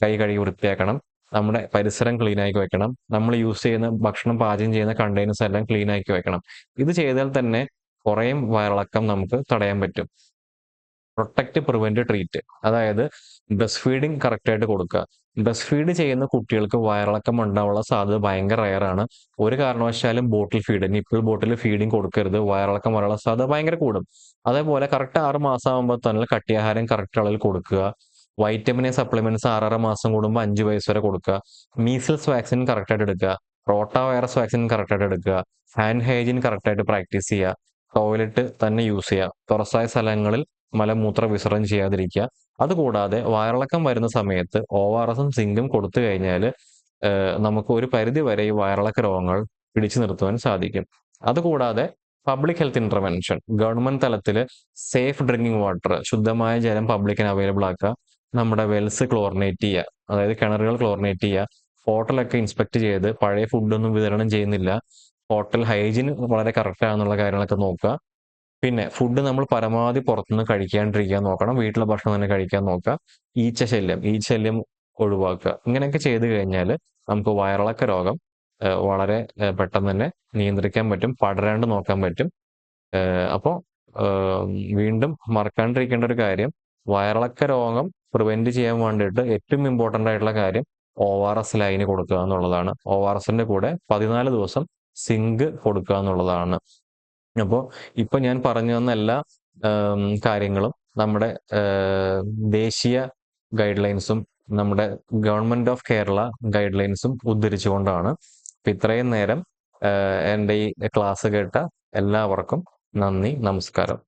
കൈ കഴുകി വൃത്തിയാക്കണം. നമ്മുടെ പരിസരം ക്ലീൻ ആക്കി വെക്കണം. നമ്മൾ യൂസ് ചെയ്യുന്ന ഭക്ഷണം പാചകം ചെയ്യുന്ന കണ്ടെയ്നേഴ്സ് എല്ലാം ക്ലീൻ ആക്കി വെക്കണം. ഇത് ചെയ്താൽ തന്നെ കുറേയും വയറിളക്കം നമുക്ക് തടയാൻ പറ്റും. Protect, prevent, treat. അതായത് ബ്രസ്റ്റ് ഫീഡിങ് കറക്റ്റായിട്ട് കൊടുക്കുക. ബ്രസ്റ്റ് ഫീഡ് ചെയ്യുന്ന കുട്ടികൾക്ക് വയറിളക്കം ഉണ്ടാവാനുള്ള സാധ്യത ഭയങ്കര റെയറാണ്. ഒരു കാരണവശാലും ബോട്ടിൽ ഫീഡ്, നിപ്പിൾ ബോട്ടിൽ ഫീഡിങ് കൊടുക്കരുത്. വയറിളക്കം വരാനുള്ള സാധ്യത ഭയങ്കര കൂടും. അതേപോലെ കറക്റ്റ് 6 മാസമാകുമ്പോൾ തന്നെ കട്ടിയാഹാരം കറക്റ്റ് അളവിൽ കൊടുക്കുക. വൈറ്റമിൻ എ സപ്ലിമെന്റ്സ് 6 മാസം കൂടുമ്പോൾ 5 വയസ്സ് വരെ കൊടുക്കുക. മീസിൽസ് വാക്സിൻ കറക്റ്റായിട്ട് എടുക്കുക. റോട്ടാ വൈറസ് വാക്സിൻ കറക്റ്റായിട്ട് എടുക്കുക. ഹാൻഡ് ഹൈജീൻ കറക്റ്റായിട്ട് പ്രാക്ടീസ് ചെയ്യുക. ടോയ്ലറ്റ് തന്നെ യൂസ് ചെയ്യുക. തുറസായ സ്ഥലങ്ങളിൽ മലമൂത്ര വിസർജനം ചെയ്യാതിരിക്കുക. അതുകൂടാതെ വയറിളക്കം വരുന്ന സമയത്ത് ORSും സിങ്കും കൊടുത്തു കഴിഞ്ഞാൽ നമുക്ക് ഒരു പരിധി വരെ ഈ വയറിളക്ക രോഗങ്ങൾ പിടിച്ചു നിർത്തുവാൻ സാധിക്കും. അതുകൂടാതെ പബ്ലിക് ഹെൽത്ത് ഇന്റർവെൻഷൻ, ഗവൺമെന്റ് തലത്തിൽ സേഫ് ഡ്രിങ്കിങ് വാട്ടർ, ശുദ്ധമായ ജലം പബ്ലിക്കിന് അവൈലബിൾ ആക്കുക. നമ്മുടെ വെൽസ് ക്ലോറിനേറ്റ് ചെയ്യുക, അതായത് കിണറുകൾ ക്ലോറിനേറ്റ് ചെയ്യുക. ഹോട്ടലൊക്കെ ഇൻസ്പെക്ട് ചെയ്ത് പഴയ ഫുഡൊന്നും വിതരണം ചെയ്യുന്നില്ല, ഹോട്ടൽ ഹൈജീൻ വളരെ കറക്റ്റ് ആണെന്നുള്ള കാര്യങ്ങളൊക്കെ നോക്കുക. പിന്നെ ഫുഡ് നമ്മൾ പരമാവധി പുറത്തുനിന്ന് കഴിക്കാണ്ടിരിക്കാൻ നോക്കണം. വീട്ടിലെ ഭക്ഷണം തന്നെ കഴിക്കാൻ നോക്കുക. ഈച്ചശല്യം ഒഴിവാക്കുക. ഇങ്ങനെയൊക്കെ ചെയ്തു കഴിഞ്ഞാൽ നമുക്ക് വയറിളക്ക രോഗം വളരെ പെട്ടെന്ന് തന്നെ നിയന്ത്രിക്കാൻ പറ്റും, പടരാണ്ട് നോക്കാൻ പറ്റും. അപ്പോൾ വീണ്ടും മറക്കാണ്ടിരിക്കേണ്ട ഒരു കാര്യം, വയറിളക്ക രോഗം പ്രിവെന്റ് ചെയ്യാൻ വേണ്ടിയിട്ട് ഏറ്റവും ഇമ്പോർട്ടൻ്റ് ആയിട്ടുള്ള കാര്യം ORS ലൈന് കൊടുക്കുക എന്നുള്ളതാണ്. ORSന്റെ കൂടെ 14 ദിവസം സിങ്ക് കൊടുക്കുക എന്നുള്ളതാണ്. അപ്പോൾ ഇപ്പൊ ഞാൻ പറഞ്ഞു തന്ന എല്ലാ കാര്യങ്ങളും നമ്മുടെ ദേശീയ ഗൈഡ് ലൈൻസും നമ്മുടെ ഗവൺമെന്റ് ഓഫ് കേരള ഗൈഡ് ലൈൻസും ഉദ്ധരിച്ചുകൊണ്ടാണ്. അപ്പൊ ഇത്രയും നേരം എൻ്റെ ഈ ക്ലാസ് കേട്ട എല്ലാവർക്കും നന്ദി, നമസ്കാരം.